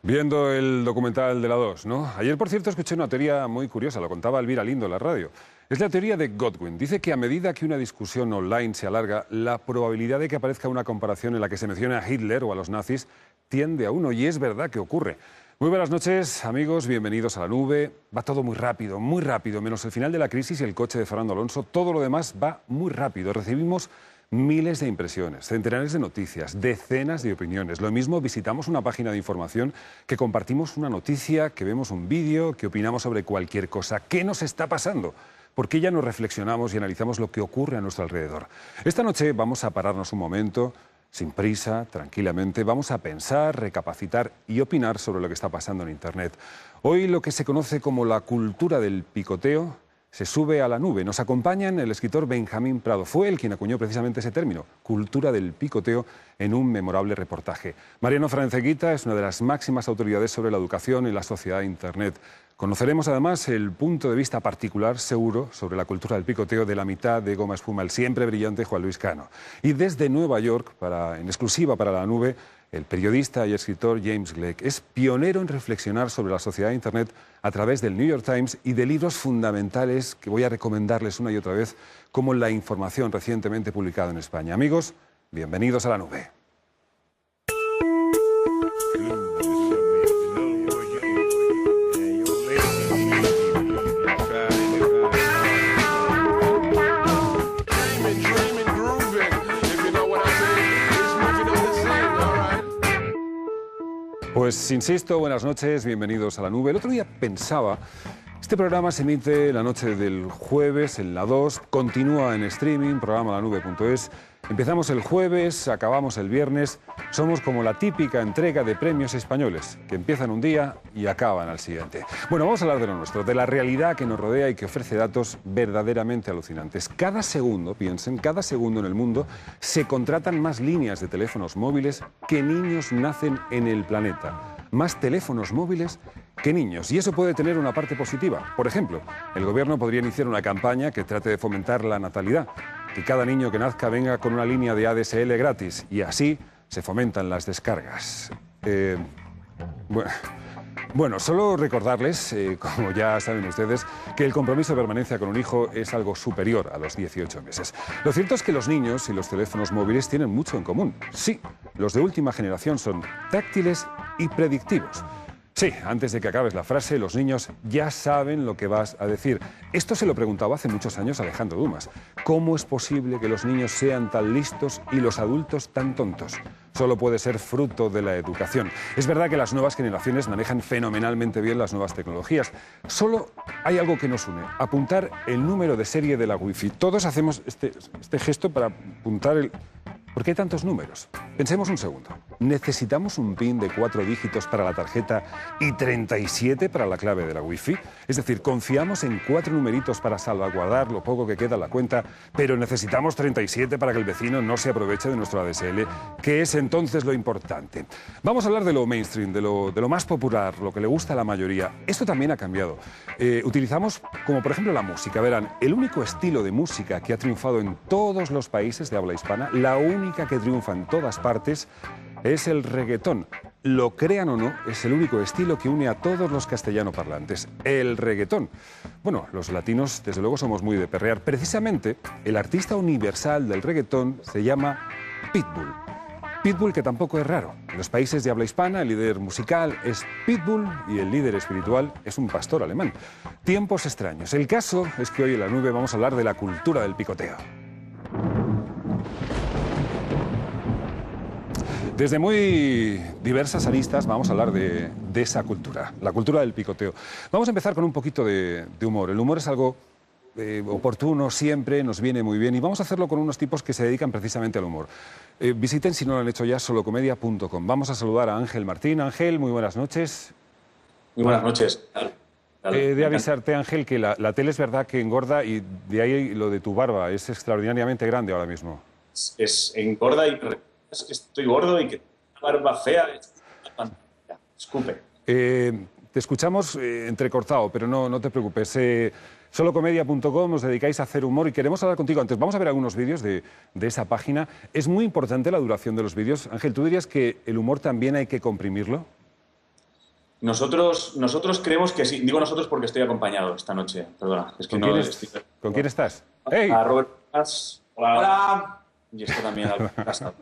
Viendo el documental de la 2, ¿no? Ayer, por cierto, escuché una teoría muy curiosa, lo contaba Elvira Lindo en la radio. Es la teoría de Godwin. Dice que a medida que una discusión online se alarga, la probabilidad de que aparezca una comparación en la que se mencione a Hitler o a los nazis tiende a uno, y es verdad que ocurre. Muy buenas noches, amigos, bienvenidos a La Nube. Va todo muy rápido, menos el final de la crisis y el coche de Fernando Alonso. Todo lo demás va muy rápido. Recibimos miles de impresiones, centenares de noticias, decenas de opiniones. Lo mismo visitamos una página de información, que compartimos una noticia, que vemos un vídeo, que opinamos sobre cualquier cosa. ¿Qué nos está pasando? ¿Por qué ya no reflexionamos y analizamos lo que ocurre a nuestro alrededor? Esta noche vamos a pararnos un momento, sin prisa, tranquilamente. Vamos a pensar, recapacitar y opinar sobre lo que está pasando en Internet. Hoy lo que se conoce como la cultura del picoteo se sube a la nube. Nos acompañan el escritor Benjamín Prado. Fue él quien acuñó precisamente ese término, cultura del picoteo, en un memorable reportaje. Mariano Franceguita es una de las máximas autoridades sobre la educación y la sociedad de Internet. Conoceremos además el punto de vista particular, seguro, sobre la cultura del picoteo de la mitad de Goma Espuma, el siempre brillante Juan Luis Cano. Y desde Nueva York, en exclusiva para La Nube, el periodista y escritor James Gleick es pionero en reflexionar sobre la sociedad de Internet a través del New York Times y de libros fundamentales que voy a recomendarles una y otra vez, como La información, recientemente publicado en España. Amigos, bienvenidos a La Nube. Pues insisto, buenas noches, bienvenidos a La Nube. El otro día pensaba, este programa se emite la noche del jueves en la 2, continúa en streaming, programa lanube.es. Empezamos el jueves, acabamos el viernes. Somos como la típica entrega de premios españoles, que empiezan un día y acaban al siguiente. Bueno, vamos a hablar de lo nuestro, de la realidad que nos rodea y que ofrece datos verdaderamente alucinantes. Cada segundo, piensen, cada segundo en el mundo se contratan más líneas de teléfonos móviles que niños nacen en el planeta. Más teléfonos móviles que niños. Y eso puede tener una parte positiva. Por ejemplo, el gobierno podría iniciar una campaña que trate de fomentar la natalidad. Que cada niño que nazca venga con una línea de ADSL gratis. Y así se fomentan las descargas. Bueno, solo recordarles, como ya saben ustedes, que el compromiso de permanencia con un hijo es algo superior a los 18 meses. Lo cierto es que los niños y los teléfonos móviles tienen mucho en común. Sí, los de última generación son táctiles y predictivos. Sí, antes de que acabes la frase, los niños ya saben lo que vas a decir. Esto se lo preguntaba hace muchos años Alejandro Dumas. ¿Cómo es posible que los niños sean tan listos y los adultos tan tontos? Solo puede ser fruto de la educación. Es verdad que las nuevas generaciones manejan fenomenalmente bien las nuevas tecnologías. Solo hay algo que nos une: apuntar el número de serie de la Wi-Fi. Todos hacemos este gesto para apuntar el... ¿Por qué hay tantos números? Pensemos un segundo. ¿Necesitamos un PIN de 4 dígitos para la tarjeta y 37 para la clave de la Wi-Fi? Es decir, confiamos en 4 numeritos para salvaguardar lo poco que queda en la cuenta, pero necesitamos 37 para que el vecino no se aproveche de nuestro ADSL, que es entonces lo importante. Vamos a hablar de lo mainstream, de lo más popular, lo que le gusta a la mayoría. Esto también ha cambiado. Utilizamos, como por ejemplo la música. Verán, el único estilo de música que ha triunfado en todos los países de habla hispana, la única que triunfa en todas partes, es el reggaetón. Lo crean o no, es el único estilo que une a todos los castellanoparlantes, el reggaetón. Bueno, los latinos, desde luego, somos muy de perrear. Precisamente, el artista universal del reggaetón se llama Pitbull. Pitbull, que tampoco es raro. En los países de habla hispana, el líder musical es Pitbull y el líder espiritual es un pastor alemán. Tiempos extraños. El caso es que hoy en La Nube vamos a hablar de la cultura del picoteo. Desde muy diversas aristas vamos a hablar de esa cultura, la cultura del picoteo. Vamos a empezar con un poquito de humor. El humor es algo oportuno siempre, nos viene muy bien, y vamos a hacerlo con unos tipos que se dedican precisamente al humor. Visiten, si no lo han hecho ya, solocomedia.com. Vamos a saludar a Ángel Martín. Ángel, muy buenas noches. Muy buenas noches. De avisarte, Ángel, que la tele es verdad que engorda, y de ahí lo de tu barba es extraordinariamente grande ahora mismo. Es engorda y es que estoy gordo y que una barba fea. Escupe. Te escuchamos entrecortado, pero no te preocupes. Solocomedia.com, os dedicáis a hacer humor y queremos hablar contigo antes. Vamos a ver algunos vídeos de esa página. Es muy importante la duración de los vídeos. Ángel, ¿tú dirías que el humor también hay que comprimirlo? Nosotros creemos que sí. Digo nosotros porque estoy acompañado esta noche. Perdona. Es que ¿Con, no quién, estoy... ¿Con quién estás? ¡Hey! A Robert. Hola. Hola. Y esto también estamos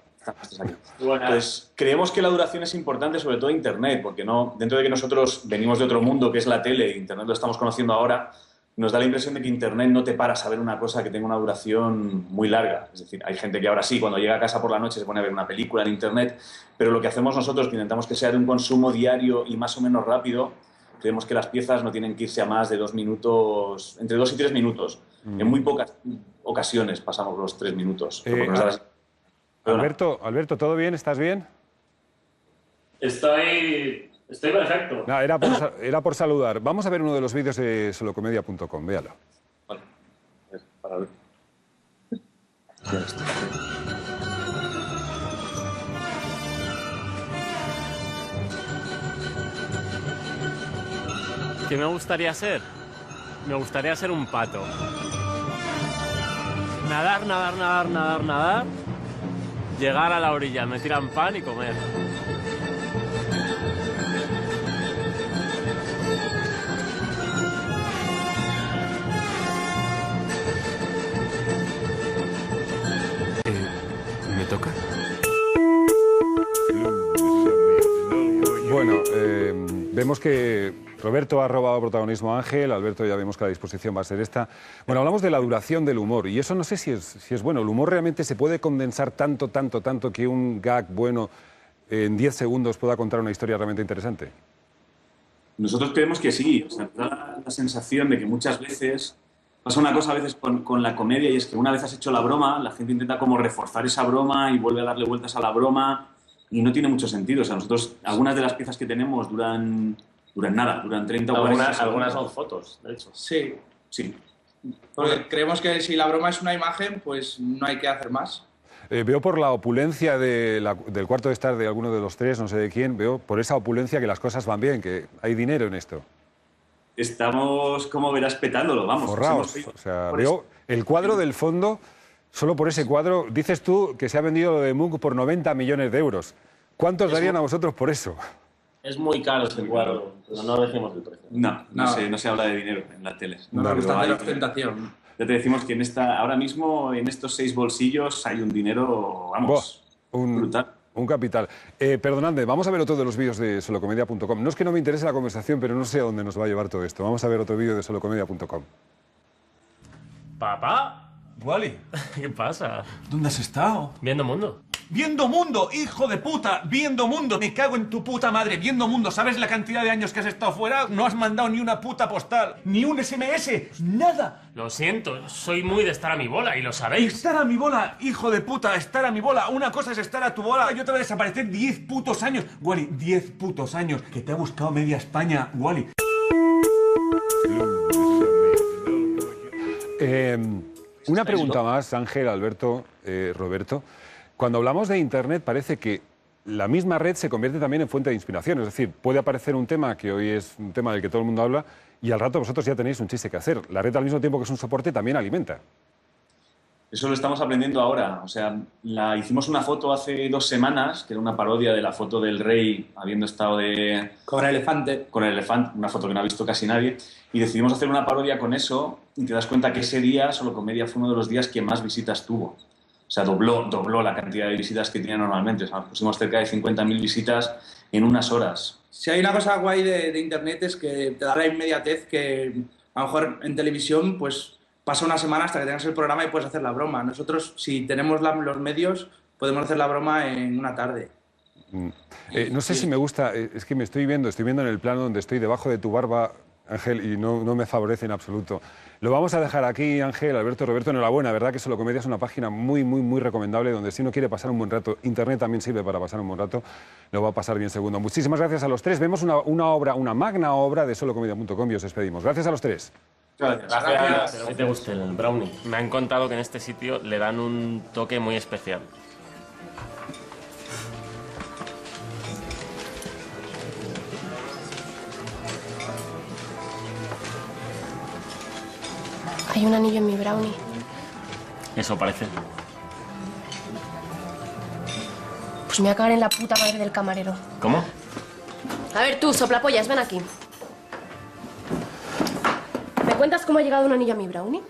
aquí. Buenas. Pues creemos que la duración es importante, sobre todo Internet, porque no, dentro de que nosotros venimos de otro mundo, que es la tele, Internet lo estamos conociendo ahora, nos da la impresión de que Internet no te para a ver una cosa que tenga una duración muy larga. Es decir, hay gente que ahora sí, cuando llega a casa por la noche se pone a ver una película en Internet, pero lo que hacemos nosotros, que intentamos que sea de un consumo diario y más o menos rápido, creemos que las piezas no tienen que irse a más de 2 minutos, entre 2 y 3 minutos. En muy pocas ocasiones pasamos los 3 minutos. Alberto, ¿todo bien? ¿Estás bien? Estoy perfecto. No, era por saludar. Vamos a ver uno de los vídeos de solocomedia.com. Véalo. Vale. Para ver. ¿Qué me gustaría ser? Me gustaría ser un pato. Nadar, nadar, nadar, nadar, nadar. Llegar a la orilla, me tiran pan y comer. ¿Me toca? Bueno, vemos que Roberto ha robado protagonismo a Ángel. Alberto, ya vemos que la disposición va a ser esta. Bueno, hablamos de la duración del humor y eso no sé si es bueno. ¿El humor realmente se puede condensar tanto que un gag bueno en 10 segundos pueda contar una historia realmente interesante? Nosotros creemos que sí. O sea, da la sensación de que muchas veces pasa una cosa a veces con la comedia y es que una vez has hecho la broma, la gente intenta como reforzar esa broma y vuelve a darle vueltas a la broma y no tiene mucho sentido. O sea, nosotros, algunas de las piezas que tenemos duran nada, duran 30 o 40 segundos. Algunas son fotos, de hecho. Sí, Sí. porque creemos que si la broma es una imagen, pues no hay que hacer más. Veo por la opulencia del cuarto de estar de alguno de los tres, no sé de quién, veo por esa opulencia que las cosas van bien, que hay dinero en esto. Estamos, como verás, petándolo, vamos. Forraos. Hemos- O sea, por veo eso. el cuadro del fondo, solo por ese cuadro, dices tú que se ha vendido lo de Munch por 90 millones de euros. ¿Cuántos darían a vosotros por eso? Es muy caro este cuadro, pero no decimos el precio. No No. se habla de dinero en la tele. No Vale, nos gusta Pero hacer hay- ostentación. Ya te decimos que ahora mismo en estos 6 bolsillos hay un dinero, vamos, brutal. Un capital. Perdonadme, vamos a ver otro de los vídeos de solocomedia.com. No es que no me interese la conversación, pero no sé a dónde nos va a llevar todo esto. Vamos a ver otro vídeo de solocomedia.com. ¿Papá? Wally, ¿Qué pasa? ¿dónde has estado? Viendo mundo. ¡Viendo mundo, hijo de puta! ¡Viendo mundo! Me cago en tu puta madre. Viendo mundo. ¿Sabes la cantidad de años que has estado fuera? No has mandado ni una puta postal, ni un SMS, nada. Lo siento, soy muy de estar a mi bola y lo sabéis. Estar a mi bola, hijo de puta, estar a mi bola. Una cosa es estar a tu bola y otra vez desaparecer 10 putos años. Wally, 10 putos años. Que te ha buscado media España, Wally. Una pregunta más, Ángel, Alberto, Roberto. Cuando hablamos de Internet parece que la misma red se convierte también en fuente de inspiración. Es decir, puede aparecer un tema que hoy es un tema del que todo el mundo habla y al rato vosotros ya tenéis un chiste que hacer. La red al mismo tiempo que es un soporte también alimenta. Eso lo estamos aprendiendo ahora. O sea, hicimos una foto hace 2 semanas, que era una parodia de la foto del rey habiendo estado Con el elefante. con el elefante, una foto que no ha visto casi nadie, y decidimos hacer una parodia con eso y te das cuenta que ese día Solocomedia fue uno de los días que más visitas tuvo. O sea, dobló la cantidad de visitas que tenía normalmente. O sea, nos pusimos cerca de 50.000 visitas en unas horas. Si hay una cosa guay de Internet es que te da la inmediatez que a lo mejor en televisión pues pasa una semana hasta que tengas el programa y puedes hacer la broma. Nosotros, si tenemos los medios, podemos hacer la broma en una tarde. No sé si me gusta, es que estoy viendo en el plano donde estoy debajo de tu barba, Ángel, y no me favorece en absoluto. Lo vamos a dejar aquí, Ángel, Alberto, Roberto, enhorabuena, verdad que Solocomedia es una página muy, muy, muy recomendable, donde si uno quiere pasar un buen rato, Internet también sirve para pasar un buen rato, lo va a pasar bien segundo. Muchísimas gracias a los tres. Vemos una magna obra de solocomedia.com y os despedimos. Gracias a los tres. Gracias. Gracias. Que te guste el brownie. Me han contado que en este sitio le dan un toque muy especial. Hay un anillo en mi brownie. Eso parece. Pues me voy a cagar en la puta madre del camarero. ¿Cómo? A ver tú, soplapollas, ven aquí. ¿Me cuentas cómo ha llegado un anillo a mi brownie?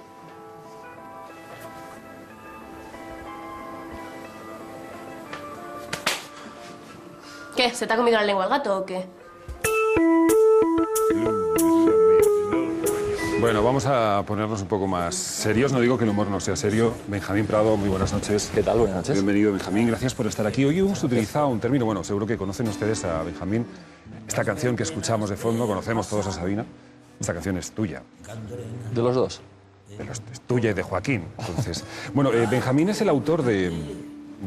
¿Qué? ¿Se te ha comido la lengua el gato o qué? Bueno, vamos a ponernos un poco más serios. No digo que el humor no sea serio. Benjamín Prado, muy buenas noches. ¿Qué tal? Buenas noches. Bienvenido, Benjamín. Gracias por estar aquí. Hoy hemos utilizado un término, bueno, seguro que conocen ustedes a Benjamín. Esta canción que escuchamos de fondo, conocemos todos a Sabina. Esta canción es tuya. ¿De los dos? Es tuya y de Joaquín. Entonces, bueno, Benjamín es el autor de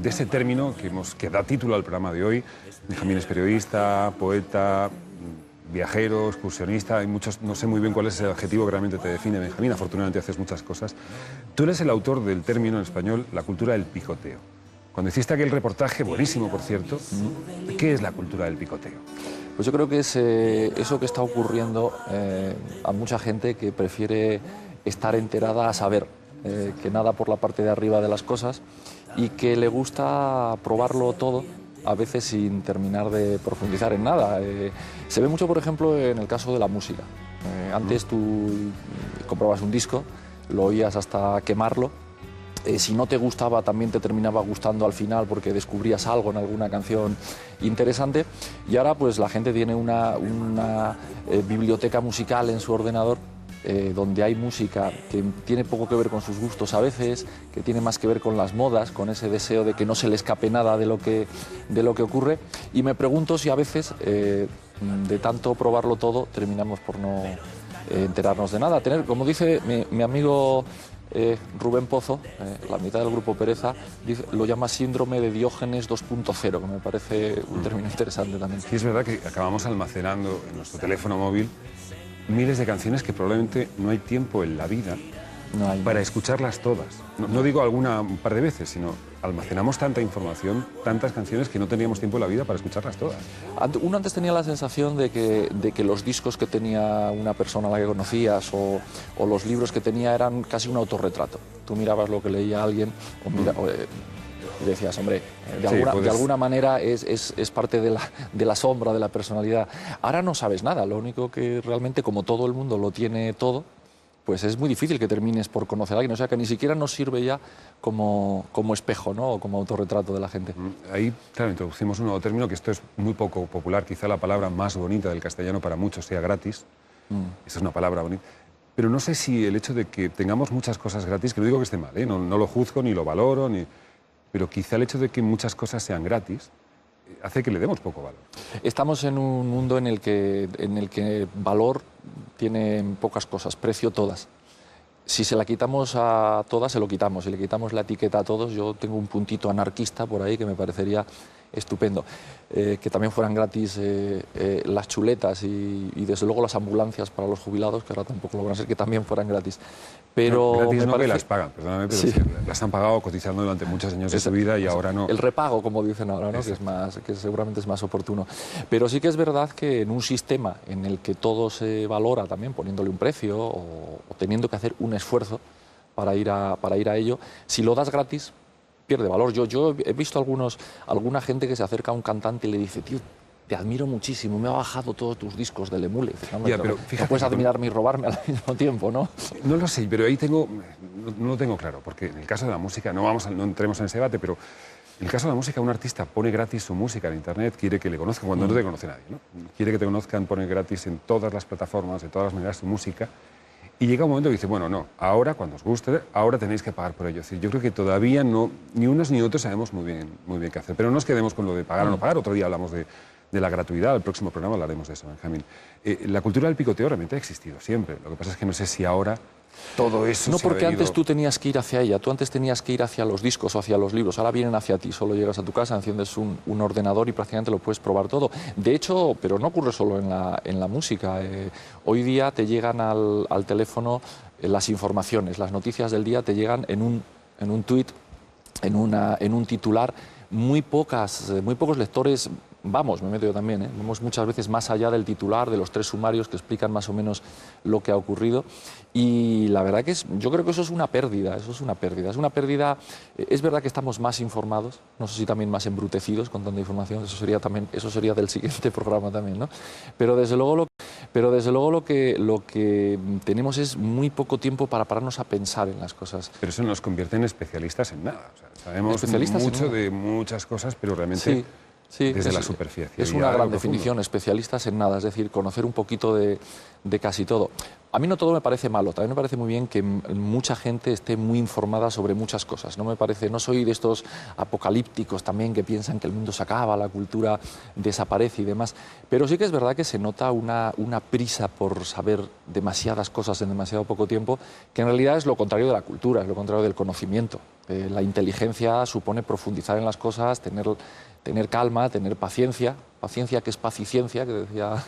ese término que da título al programa de hoy. Benjamín es periodista, poeta, viajero, excursionista, hay muchos, no sé muy bien cuál es el adjetivo que realmente te define, Benjamín. Afortunadamente haces muchas cosas. Tú eres el autor del término en español, la cultura del picoteo. Cuando hiciste aquel reportaje, buenísimo por cierto, ¿qué es la cultura del picoteo? Pues yo creo que es eso que está ocurriendo a mucha gente que prefiere estar enterada a saber, que nada por la parte de arriba de las cosas y que le gusta probarlo todo, a veces sin terminar de profundizar en nada. Se ve mucho, por ejemplo, en el caso de la música. Antes tú comprabas un disco, lo oías hasta quemarlo. Si no te gustaba, también te terminaba gustando al final porque descubrías algo en alguna canción interesante. Y ahora pues la gente tiene una biblioteca musical en su ordenador donde hay música que tiene poco que ver con sus gustos a veces, que tiene más que ver con las modas, con ese deseo de que no se le escape nada de lo que ocurre. Y me pregunto si a veces, de tanto probarlo todo, terminamos por no enterarnos de nada. Como dice mi amigo Rubén Pozo, la mitad del grupo Pereza, lo llama síndrome de Diógenes 2.0, que me parece un término interesante también. Sí, es verdad que acabamos almacenando en nuestro teléfono móvil miles de canciones que probablemente no hay tiempo en la vida para escucharlas todas. No digo alguna un par de veces, sino almacenamos tanta información, tantas canciones que no teníamos tiempo en la vida para escucharlas todas. Uno antes tenía la sensación de que los discos que tenía una persona a la que conocías o los libros que tenía eran casi un autorretrato. Tú mirabas lo que leía alguien y decías, hombre, de alguna manera es parte de la sombra de la personalidad. Ahora no sabes nada, lo único que realmente, como todo el mundo lo tiene todo, pues es muy difícil que termines por conocer a alguien. O sea, que ni siquiera nos sirve ya como espejo, ¿no? O como autorretrato de la gente. Ahí, claro, introducimos un nuevo término, que esto es muy poco popular. Quizá la palabra más bonita del castellano para muchos sea gratis. Esa es una palabra bonita. Pero no sé si el hecho de que tengamos muchas cosas gratis, que no digo que esté mal, ¿eh? No lo juzgo ni lo valoro, pero quizá el hecho de que muchas cosas sean gratis hace que le demos poco valor. Estamos en un mundo en el que valor tiene pocas cosas, precio todas. Si se la quitamos a todas, se lo quitamos. Si le quitamos la etiqueta a todos, yo tengo un puntito anarquista por ahí que me parecería estupendo. Que también fueran gratis las chuletas y desde luego las ambulancias para los jubilados, que ahora tampoco lo van a ser, que también fueran gratis. Pero gratis no, parece... que las pagan, perdóname, pero sí. Las han pagado cotizando durante muchos años de su vida y ahora no. El repago, como dicen ahora, ¿no? que seguramente es más oportuno. Pero sí que es verdad que en un sistema en el que todo se valora también poniéndole un precio o teniendo que hacer un esfuerzo para ir a ello, si lo das gratis, pierde valor. Yo he visto alguna gente que se acerca a un cantante y le dice, tío, te admiro muchísimo, me ha bajado todos tus discos del Emule. Pero fíjate, no puedes admirarme y robarme al mismo tiempo, ¿no? No lo sé, pero ahí no lo tengo claro, porque en el caso de la música, no entremos en ese debate, pero en el caso de la música, un artista pone gratis su música en Internet, quiere que le conozcan cuando no te conoce nadie, ¿no? Quiere que te conozcan, pone gratis en todas las plataformas, de todas las maneras su música. Y llega un momento que dice, bueno, no, ahora, cuando os guste, ahora tenéis que pagar por ello. Es decir, yo creo que todavía ni unos ni otros sabemos muy bien qué hacer. Pero no nos quedemos con lo de pagar o no pagar. Otro día hablamos de la gratuidad, el próximo programa hablaremos de eso, Benjamín. La cultura del picoteo realmente ha existido siempre. Lo que pasa es que no sé si ahora todo eso no, se porque ha venido... antes tú tenías que ir hacia ella, tú antes tenías que ir hacia los discos o hacia los libros, ahora vienen hacia ti, solo llegas a tu casa, enciendes un ordenador y prácticamente lo puedes probar todo. De hecho, pero no ocurre solo en la música, hoy día te llegan al teléfono las informaciones, las noticias del día te llegan en un tuit, en un titular. Muy pocos lectores me meto yo también, vamos muchas veces más allá del titular, de los 3 sumarios que explican más o menos lo que ha ocurrido, y la verdad que yo creo que eso es una pérdida, es verdad que estamos más informados, no sé si también más embrutecidos con tanta información, eso sería del siguiente programa también, ¿no? Pero desde luego lo que tenemos es muy poco tiempo para pararnos a pensar en las cosas. Pero eso nos convierte en especialistas en nada, o sea, sabemos mucho de muchas cosas, pero realmente... Sí, desde la superficie. Es una gran definición, especialistas en nada, es decir, conocer un poquito de casi todo. A mí no todo me parece malo, también me parece muy bien que mucha gente esté muy informada sobre muchas cosas. No soy de estos apocalípticos también que piensan que el mundo se acaba, la cultura desaparece y demás, pero sí que es verdad que se nota una prisa por saber demasiadas cosas en demasiado poco tiempo, que en realidad es lo contrario de la cultura, es lo contrario del conocimiento. La inteligencia supone profundizar en las cosas, tener calma, tener paciencia que es paz y ciencia, que decía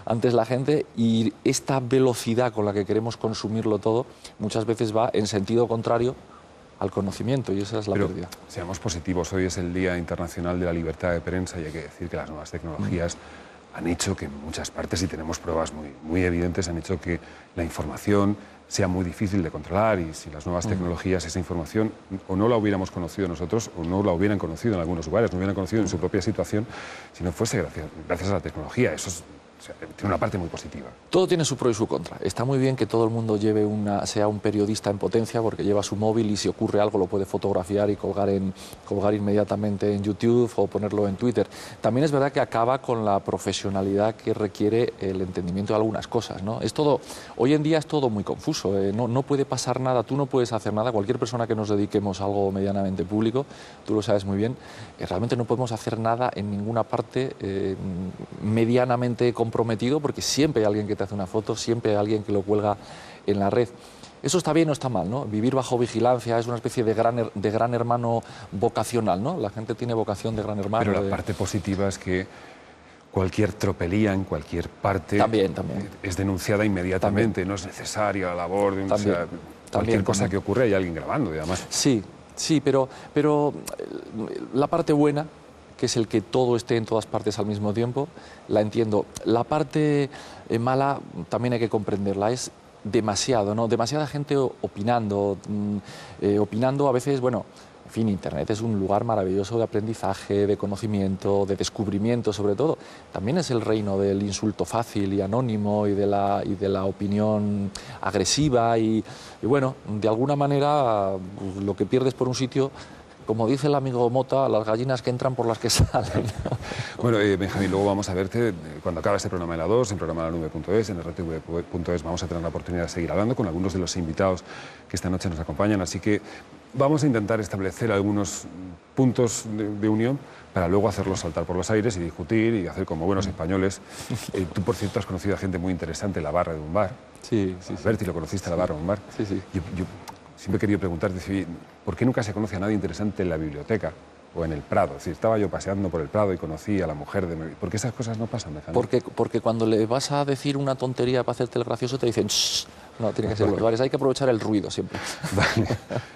antes la gente, y esta velocidad con la que queremos consumirlo todo muchas veces va en sentido contrario al conocimiento, y esa es la pérdida. Seamos positivos, hoy es el Día Internacional de la Libertad de Prensa y hay que decir que las nuevas tecnologías han hecho que en muchas partes, y tenemos pruebas muy evidentes, han hecho que la información sea muy difícil de controlar, y si las nuevas tecnologías, esa información, o no la hubiéramos conocido nosotros, o no la hubieran conocido en algunos lugares, no hubieran conocido en su propia situación, si no fuese gracias a la tecnología. Eso tiene una parte muy positiva. Todo tiene su pro y su contra. Está muy bien que todo el mundo sea un periodista en potencia, porque lleva su móvil y si ocurre algo lo puede fotografiar y colgar inmediatamente en YouTube o ponerlo en Twitter. También es verdad que acaba con la profesionalidad que requiere el entendimiento de algunas cosas, ¿no? Hoy en día es todo muy confuso, no puede pasar nada, tú no puedes hacer nada. Cualquier persona que nos dediquemos a algo medianamente público, tú lo sabes muy bien, realmente no podemos hacer nada en ninguna parte medianamente comprometido, porque siempre hay alguien que te hace una foto, siempre hay alguien que lo cuelga en la red. Eso está bien o está mal, ¿no? Vivir bajo vigilancia es una especie de gran hermano vocacional, ¿no? La gente tiene vocación de gran hermano. Pero la parte positiva es que cualquier tropelía en cualquier parte también es denunciada inmediatamente, no es necesaria la labor de cualquier cosa que ocurre hay alguien grabando, y además. Sí, pero la parte buena, que es el que todo esté en todas partes al mismo tiempo, la entiendo. La parte mala también hay que comprenderla, es demasiado, ¿no? Demasiada gente opinando a veces, bueno, en fin, Internet es un lugar maravilloso de aprendizaje, de conocimiento, de descubrimiento sobre todo. También es el reino del insulto fácil y anónimo y de la opinión agresiva y bueno, de alguna manera lo que pierdes por un sitio, como dice el amigo Mota, las gallinas que entran por las que salen. Bueno, Benjamín, luego vamos a verte cuando acabe este programa de la 2, en programalanube.es, en rtv.es. Vamos a tener la oportunidad de seguir hablando con algunos de los invitados que esta noche nos acompañan, así que vamos a intentar establecer algunos puntos de unión para luego hacerlos saltar por los aires y discutir y hacer como buenos españoles. Tú, por cierto, has conocido a gente muy interesante en la barra de un bar. Sí. Berti, ¿lo conociste en la barra de un bar? Sí. Yo siempre he querido preguntarte, ¿por qué nunca se conoce a nadie interesante en la biblioteca o en el Prado? Es decir, estaba yo paseando por el Prado y conocí a la mujer de mi... ¿Por qué esas cosas no pasan, Benjamín? Porque cuando le vas a decir una tontería para hacerte el gracioso te dicen shh. No, tiene que ser los bares, hay que aprovechar el ruido siempre. Vale,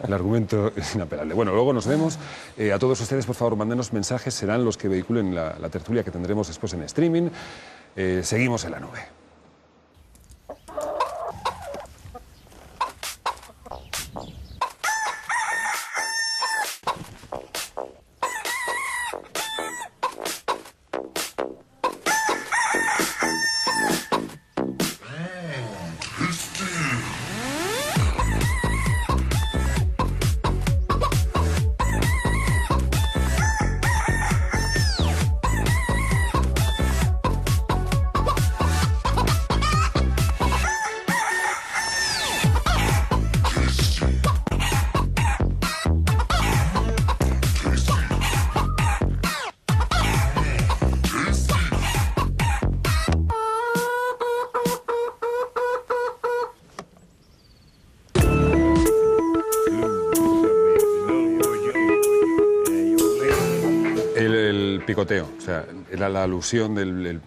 el argumento es inapelable. Bueno, luego nos vemos. A todos ustedes, por favor, mándenos mensajes, serán los que vehiculen la tertulia que tendremos después en streaming. Seguimos en la nube. picoteo, o sea, era la alusión del...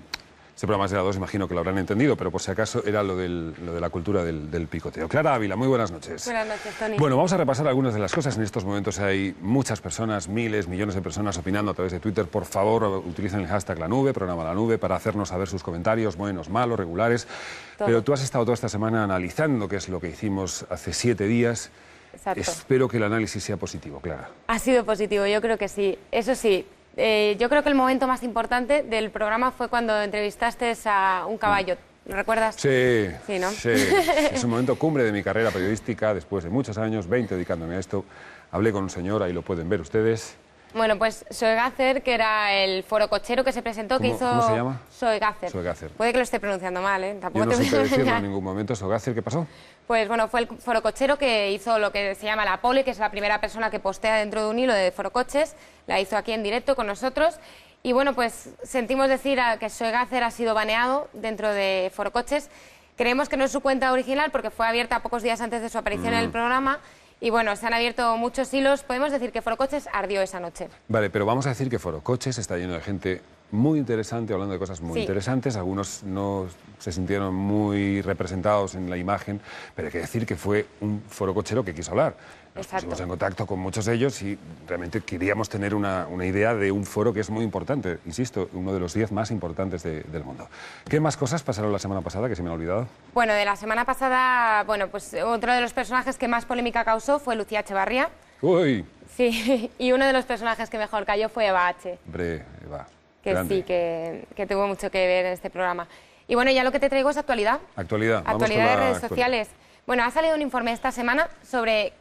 Este programa es de la 2, imagino que lo habrán entendido, pero por si acaso era lo de la cultura del picoteo. Clara Ávila, muy buenas noches. Buenas noches, Tony. Bueno, vamos a repasar algunas de las cosas. En estos momentos hay muchas personas, miles, millones de personas opinando a través de Twitter. Por favor, utilicen el hashtag La Nube, programa La Nube, para hacernos saber sus comentarios, buenos, malos, regulares. Todo. Pero tú has estado toda esta semana analizando qué es lo que hicimos hace 7 días. Exacto. Espero que el análisis sea positivo, Clara. Ha sido positivo, yo creo que sí. Eso sí, yo creo que el momento más importante del programa fue cuando entrevistaste a un caballo. ¿Lo recuerdas? Sí, Sí, ¿no? sí. Es un momento cumbre de mi carrera periodística, después de muchos años, 20 dedicándome a esto. Hablé con un señor, ahí lo pueden ver ustedes. Bueno, pues Soegacer, que era el foro cochero que se presentó, que hizo... ¿Cómo se llama? Soegacer. Soegacer. Puede que lo esté pronunciando mal, ¿eh? Tampoco Yo no te voy supe a decirlo engañar. en ningún momento. Soegacer, ¿qué pasó? Pues bueno, fue el foro cochero que hizo lo que se llama la pole, que es la primera persona que postea dentro de un hilo de forocoches. La hizo aquí en directo con nosotros. Y bueno, pues sentimos decir que Soegacer ha sido baneado dentro de forocoches. Creemos que no es su cuenta original porque fue abierta pocos días antes de su aparición en el programa. Y bueno, se han abierto muchos hilos. Podemos decir que Forocoches ardió esa noche. Vale, pero vamos a decir que Forocoches está lleno de gente muy interesante, hablando de cosas muy Sí. interesantes. Algunos no se sintieron muy representados en la imagen, pero hay que decir que fue un forocochero que quiso hablar. Nos Exacto. pusimos en contacto con muchos de ellos y realmente queríamos tener una idea de un foro que es muy importante, insisto, uno de los 10 más importantes del mundo. ¿Qué más cosas pasaron la semana pasada que se me han olvidado? Bueno, de la semana pasada, bueno, pues otro de los personajes que más polémica causó fue Lucía Echevarría. Uy, Sí, y uno de los personajes que mejor cayó fue Eva H., hombre, Eva. que grande. sí, que tuvo mucho que ver en este programa. Y bueno, ya lo que te traigo es actualidad. Actualidad. Vamos Actualidad con de la redes actualidad. sociales. Bueno, ha salido un informe esta semana sobre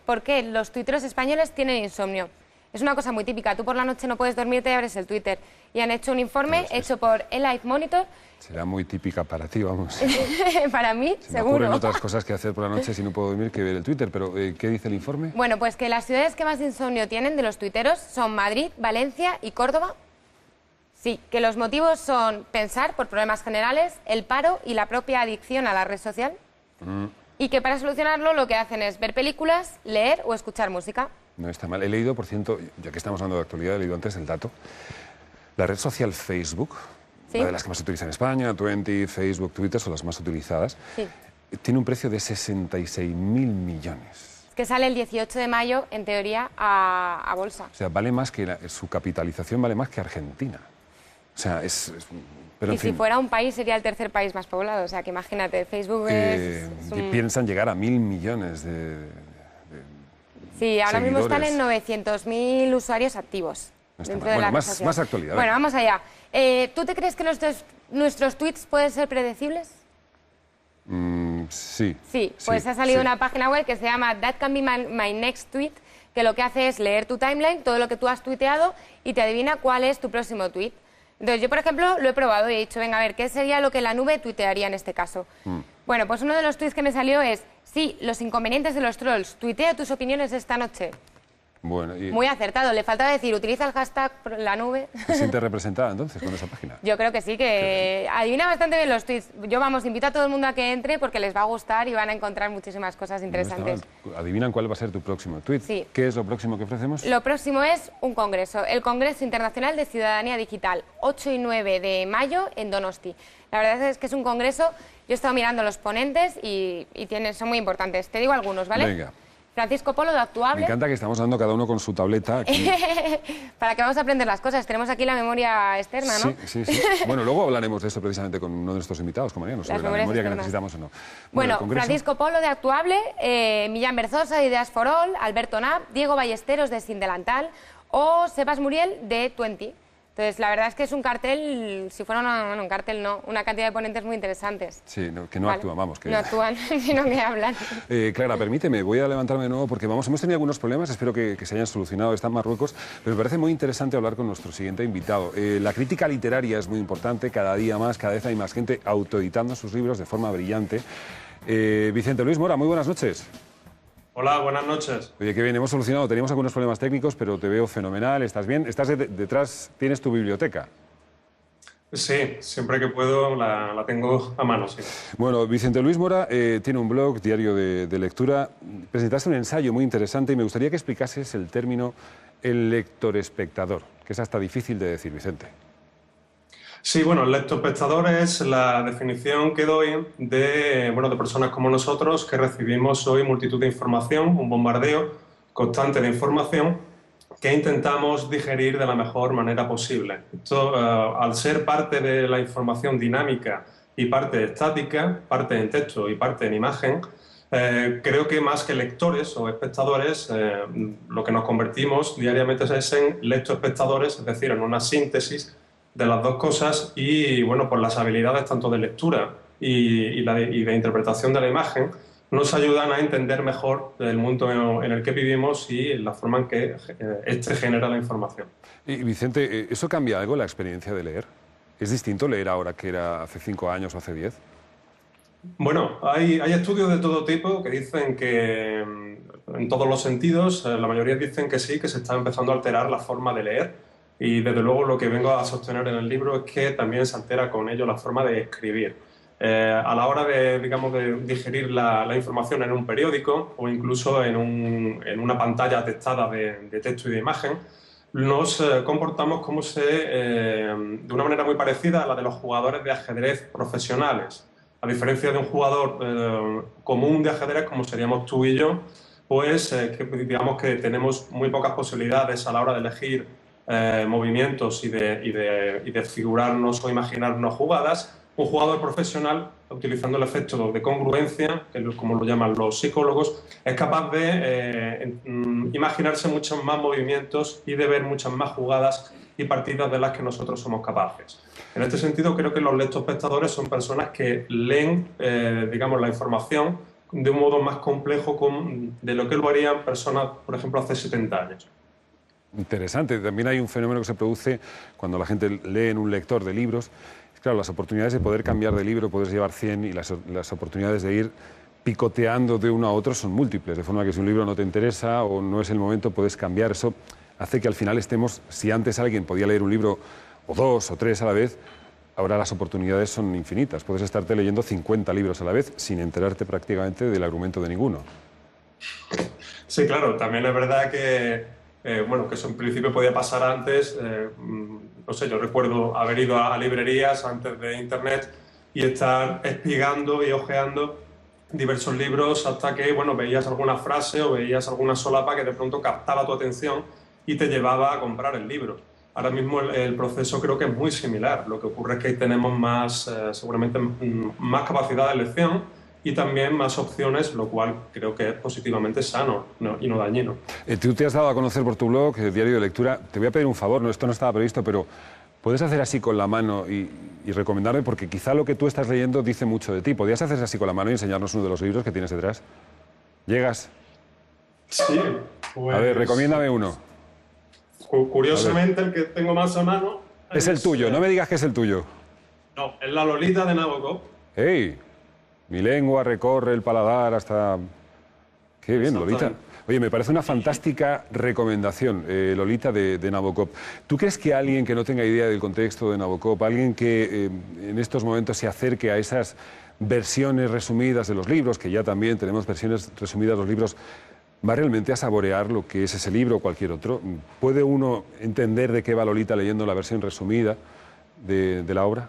por qué los tuiteros españoles tienen insomnio. Es una cosa muy típica. Tú por la noche no puedes dormirte y abres el Twitter. Y han hecho un informe hecho por eLife Monitor. Será muy típica para ti, vamos. Para mí, Se me ocurren seguro. otras cosas que hacer por la noche si no puedo dormir que ver el Twitter, pero ¿qué dice el informe? Bueno, pues que las ciudades que más insomnio tienen de los tuiteros son Madrid, Valencia y Córdoba. Sí, que los motivos son pensar por problemas generales, el paro y la propia adicción a la red social. Y que para solucionarlo lo que hacen es ver películas, leer o escuchar música. No está mal. He leído, por cierto, ya que estamos hablando de actualidad, he leído antes el dato. La red social Facebook, Sí. una de las que más se utiliza en España, Twenty, Facebook, Twitter, son las más utilizadas, Sí. tiene un precio de 66.000 millones. Que sale el 18 de mayo, en teoría, a bolsa. O sea, vale más que su capitalización vale más que Argentina. O sea, pero Y en si fin, fuera un país, sería el tercer país más poblado. O sea, que imagínate, Facebook es un... piensan llegar a 1.000 millones de Sí, ahora mismo están en seguidores. 900.000 usuarios activos No está dentro mal. de la Bueno, red social. más actualidad. Bueno, venga. vamos allá. ¿Tú te crees que nuestros tweets pueden ser predecibles? Sí. Sí, pues ha salido sí. una página web que se llama That Can Be My Next Tweet, que lo que hace es leer tu timeline, todo lo que tú has tuiteado, y te adivina cuál es tu próximo tweet. Entonces, yo, por ejemplo, lo he probado y he dicho, venga, a ver, ¿qué sería lo que la nube tuitearía en este caso? Bueno, pues uno de los tweets que me salió es, sí, los inconvenientes de los trolls, tuitea tus opiniones esta noche. Bueno, y Muy acertado, le faltaba decir, utiliza el hashtag la nube. ¿te sientes representada entonces con esa página? Yo creo que sí, que adivina bastante bien los tweets. Yo, vamos, invito a todo el mundo a que entre porque les va a gustar y van a encontrar muchísimas cosas No está interesantes. mal. ¿Adivinan cuál va a ser tu próximo tweet? Sí. ¿Qué es lo próximo que ofrecemos? Lo próximo es un congreso, el Congreso Internacional de Ciudadanía Digital, 8 y 9 de mayo en Donosti. La verdad es que es un congreso, yo he estado mirando los ponentes y son muy importantes. Te digo algunos, ¿vale? Venga. Francisco Polo, de Me Actuable, encanta que estamos dando cada uno con su tableta aquí. para que vamos a aprender las cosas. Tenemos aquí la memoria externa, ¿no? Sí, sí, sí. Bueno, luego hablaremos de eso precisamente con uno de nuestros invitados, con Mariano, sobre la memorias memoria que externas. necesitamos o no. Bueno, el Congreso. Francisco Polo, de Actuable, Millán Berzosa, de Ideas for All, Alberto Knapp, Diego Ballesteros, de Sin Delantal, o Sebas Muriel, de Twenty. Entonces, la verdad es que es un cartel, si fuera un cartel no, una cantidad de ponentes muy interesantes. Sí, que no Vale. actúan, vamos. Que... No actúan, sino que hablan. Clara, permíteme, voy a levantarme de nuevo porque hemos tenido algunos problemas, espero que se hayan solucionado, está en Marruecos, pero me parece muy interesante hablar con nuestro siguiente invitado. La crítica literaria es muy importante, cada día más, cada vez hay más gente autoeditando sus libros de forma brillante. Vicente Luis Mora, muy buenas noches. Hola, buenas noches. Oye, qué bien, hemos solucionado, teníamos algunos problemas técnicos, pero te veo fenomenal, ¿estás bien? Estás detrás, tienes tu biblioteca. Sí, siempre que puedo la tengo a mano, sí. Bueno, Vicente Luis Mora tiene un blog, diario de lectura. Presentaste un ensayo muy interesante y me gustaría que explicases el término el lector-espectador, que es hasta difícil de decir, Vicente. Sí, bueno, el lectoespectador es la definición que doy de personas como nosotros que recibimos hoy multitud de información, un bombardeo constante de información que intentamos digerir de la mejor manera posible. Esto, al ser parte de la información dinámica y parte estática, parte en texto y parte en imagen, creo que más que lectores o espectadores, lo que nos convertimos diariamente es en lectoespectadores, es decir, en una síntesis de las dos cosas y, bueno, pues las habilidades tanto de lectura y de interpretación de la imagen nos ayudan a entender mejor el mundo en el que vivimos y la forma en que este genera la información. Y Vicente, ¿eso cambia algo la experiencia de leer? ¿Es distinto leer ahora que era hace 5 años o hace 10? Bueno, hay estudios de todo tipo que dicen que en todos los sentidos, la mayoría dicen que sí, que se está empezando a alterar la forma de leer y desde luego lo que vengo a sostener en el libro es que también se altera con ello la forma de escribir. A la hora de, digamos, de digerir la información en un periódico o incluso en una pantalla atestada de texto y de imagen, nos comportamos como de una manera muy parecida a la de los jugadores de ajedrez profesionales. A diferencia de un jugador común de ajedrez, como seríamos tú y yo, pues digamos que tenemos muy pocas posibilidades a la hora de elegir movimientos y de figurarnos o imaginarnos jugadas. Un jugador profesional, utilizando el efecto de congruencia, que es como lo llaman los psicólogos, es capaz de imaginarse muchos más movimientos y de ver muchas más jugadas y partidas de las que nosotros somos capaces. En este sentido, creo que los lectoespectadores son personas que leen, digamos, la información de un modo más complejo de lo que lo harían personas, por ejemplo, hace 70 años. Interesante. También hay un fenómeno que se produce cuando la gente lee en un lector de libros. Claro, las oportunidades de poder cambiar de libro, puedes llevar 100 y las oportunidades de ir picoteando de uno a otro son múltiples, de forma que si un libro no te interesa o no es el momento, puedes cambiar. Eso hace que al final estemos, si antes alguien podía leer un libro o 2 o 3 a la vez, ahora las oportunidades son infinitas. Puedes estarte leyendo 50 libros a la vez sin enterarte prácticamente del argumento de ninguno. Sí, claro, también es verdad que que eso en principio podía pasar antes. No sé, yo recuerdo haber ido a librerías antes de Internet y estar espigando y hojeando diversos libros hasta que, veías alguna frase o veías alguna solapa que de pronto captaba tu atención y te llevaba a comprar el libro. Ahora mismo el proceso creo que es muy similar. Lo que ocurre es que tenemos seguramente más capacidad de elección y también más opciones, lo cual creo que es positivamente sano y no dañino. Tú te has dado a conocer por tu blog, Diario de Lectura. Te voy a pedir un favor, esto no estaba previsto, pero ¿puedes hacer así con la mano y recomendarme? Porque quizá lo que tú estás leyendo dice mucho de ti. ¿Podrías hacer así con la mano y enseñarnos uno de los libros que tienes detrás? ¿Llegas? Sí. Pues... A ver, recomiéndame uno. Curiosamente, el que tengo más a mano... Es el tuyo, no me digas que es el tuyo. No, es La Lolita de Nabokov. ¡Ey! Mi lengua recorre el paladar hasta... ¡Qué bien, Lolita! Oye, me parece una fantástica recomendación, Lolita de Nabokov. ¿Tú crees que alguien que no tenga idea del contexto de Nabokov, alguien que en estos momentos se acerque a esas versiones resumidas de los libros, que ya también tenemos versiones resumidas de los libros, va realmente a saborear lo que es ese libro o cualquier otro? ¿Puede uno entender de qué va Lolita leyendo la versión resumida de la obra?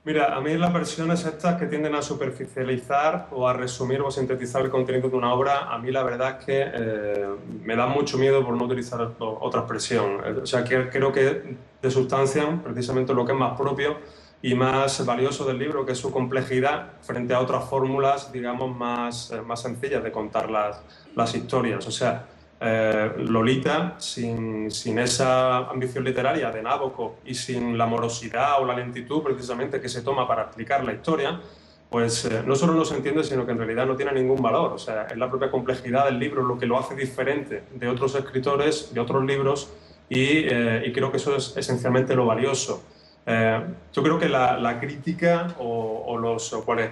Mira, a mí las versiones estas que tienden a superficializar o a resumir o a sintetizar el contenido de una obra, a mí la verdad es que me da mucho miedo por no utilizar otra expresión. O sea, creo que desustancian precisamente lo que es más propio y más valioso del libro, que es su complejidad frente a otras fórmulas, digamos, más sencillas de contar las historias. O sea, Lolita, sin esa ambición literaria de Nabokov y sin la morosidad o la lentitud precisamente que se toma para explicar la historia, pues no solo no se entiende, sino que en realidad no tiene ningún valor. O sea, es la propia complejidad del libro lo que lo hace diferente de otros escritores, de otros libros, y creo que eso es esencialmente lo valioso. Yo creo que la crítica o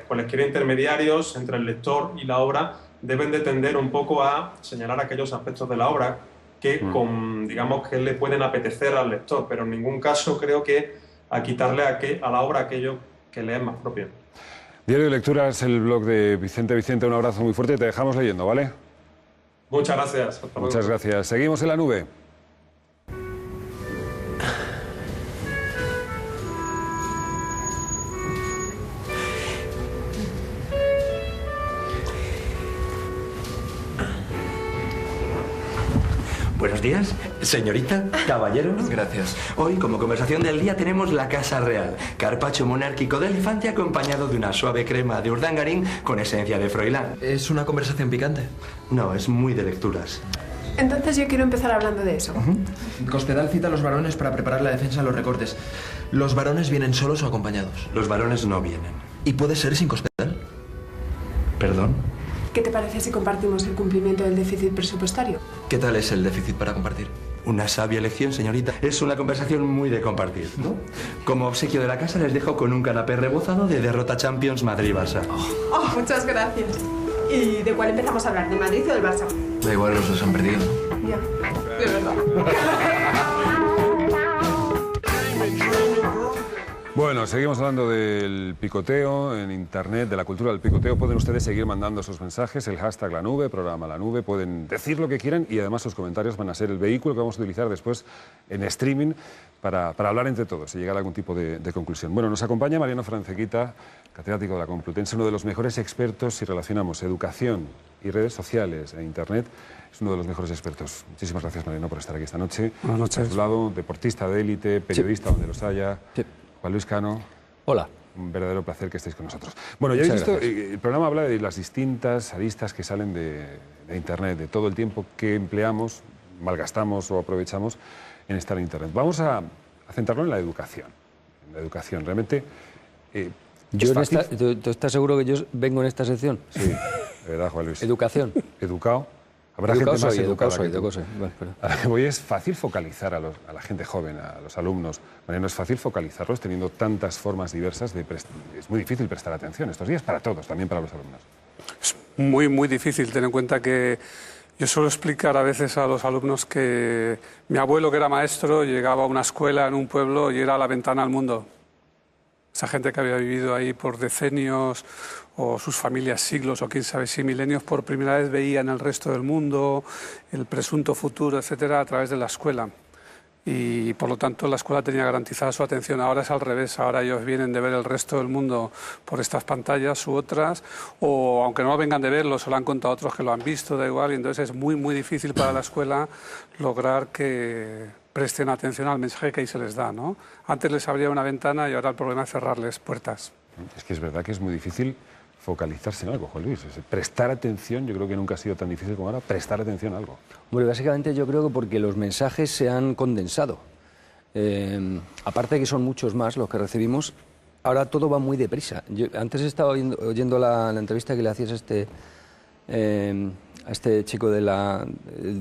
cualesquiera intermediarios entre el lector y la obra deben de tender un poco a señalar aquellos aspectos de la obra que, digamos, que le pueden apetecer al lector, pero en ningún caso creo que a quitarle a la obra aquello que le es más propio. Diario de Lectura es el blog de Vicente. Vicente, un abrazo muy fuerte y te dejamos leyendo, ¿vale? Muchas gracias. Hasta luego. Muchas gracias. Seguimos en la nube. días, señorita, caballeros. Gracias. Hoy, como conversación del día, tenemos la Casa Real. Carpaccio monárquico del infante acompañado de una suave crema de urdangarín con esencia de Froilán. ¿Es una conversación picante? No, es muy de lecturas. Entonces yo quiero empezar hablando de eso. Cospedal cita a los varones para preparar la defensa de los recortes. ¿Los varones vienen solos o acompañados? Los varones no vienen. ¿Y puede ser sin Cospedal? ¿Perdón? ¿Qué te parece si compartimos el cumplimiento del déficit presupuestario? ¿Qué tal es el déficit para compartir? Una sabia elección, señorita. Es una conversación muy de compartir, ¿no? Como obsequio de la casa les dejo con un canapé rebozado de derrota Champions Madrid-Barça. Oh, muchas gracias. ¿Y de cuál empezamos a hablar? ¿De Madrid o del Barça? Da igual, los dos han perdido, ¿no? Ya, de verdad. Bueno, seguimos hablando del picoteo en Internet, de la cultura del picoteo. Pueden ustedes seguir mandando sus mensajes, el hashtag La Nube, programa La Nube. Pueden decir lo que quieran y además sus comentarios van a ser el vehículo que vamos a utilizar después en streaming para hablar entre todos y llegar a algún tipo de conclusión. Bueno, nos acompaña Mariano Francequita, catedrático de la Complutense, uno de los mejores expertos si relacionamos educación y redes sociales e Internet. Es uno de los mejores expertos. Muchísimas gracias, Mariano, por estar aquí esta noche. Buenas noches. A tu lado, deportista de élite, periodista donde los haya. Sí. Juan Luis Cano. Hola. Un verdadero placer que estéis con nosotros. Bueno, ya habéis visto, el programa habla de las distintas aristas que salen de Internet, de todo el tiempo que empleamos, malgastamos o aprovechamos en estar en Internet. Vamos a centrarlo en la educación. En la educación, realmente... ¿Tú estás seguro que yo vengo en esta sección? Sí, de verdad, Juan Luis. Educación. Educado. Habrá educado gente más soy, educada educado que soy. tú. Bueno, pero... A lo que voy es fácil focalizar a la gente joven, a los alumnos. Mariano, es fácil focalizarlos teniendo tantas formas diversas de es muy difícil prestar atención estos días para todos, también para los alumnos. Es muy, muy difícil. Ten en cuenta que yo suelo explicar a veces a los alumnos que mi abuelo, que era maestro, llegaba a una escuela en un pueblo y era la ventana al mundo. Esa gente que había vivido ahí por decenios o sus familias siglos o quién sabe si milenios, por primera vez veían el resto del mundo, el presunto futuro, etcétera, a través de la escuela. Y por lo tanto la escuela tenía garantizada su atención. Ahora es al revés, ahora ellos vienen de ver el resto del mundo por estas pantallas u otras, o aunque no vengan de verlo, se lo han contado otros que lo han visto, da igual, y entonces es muy, muy difícil para la escuela lograr que presten atención al mensaje que ahí se les da, ¿no? Antes les abría una ventana y ahora el problema es cerrarles puertas. Es que es verdad que es muy difícil focalizarse en algo, Juan Luis. Prestar atención, yo creo que nunca ha sido tan difícil como ahora, prestar atención a algo. Bueno, básicamente yo creo que porque los mensajes se han condensado. Aparte de que son muchos más los que recibimos, ahora todo va muy deprisa. Yo antes estaba oyendo la entrevista que le hacías a este chico del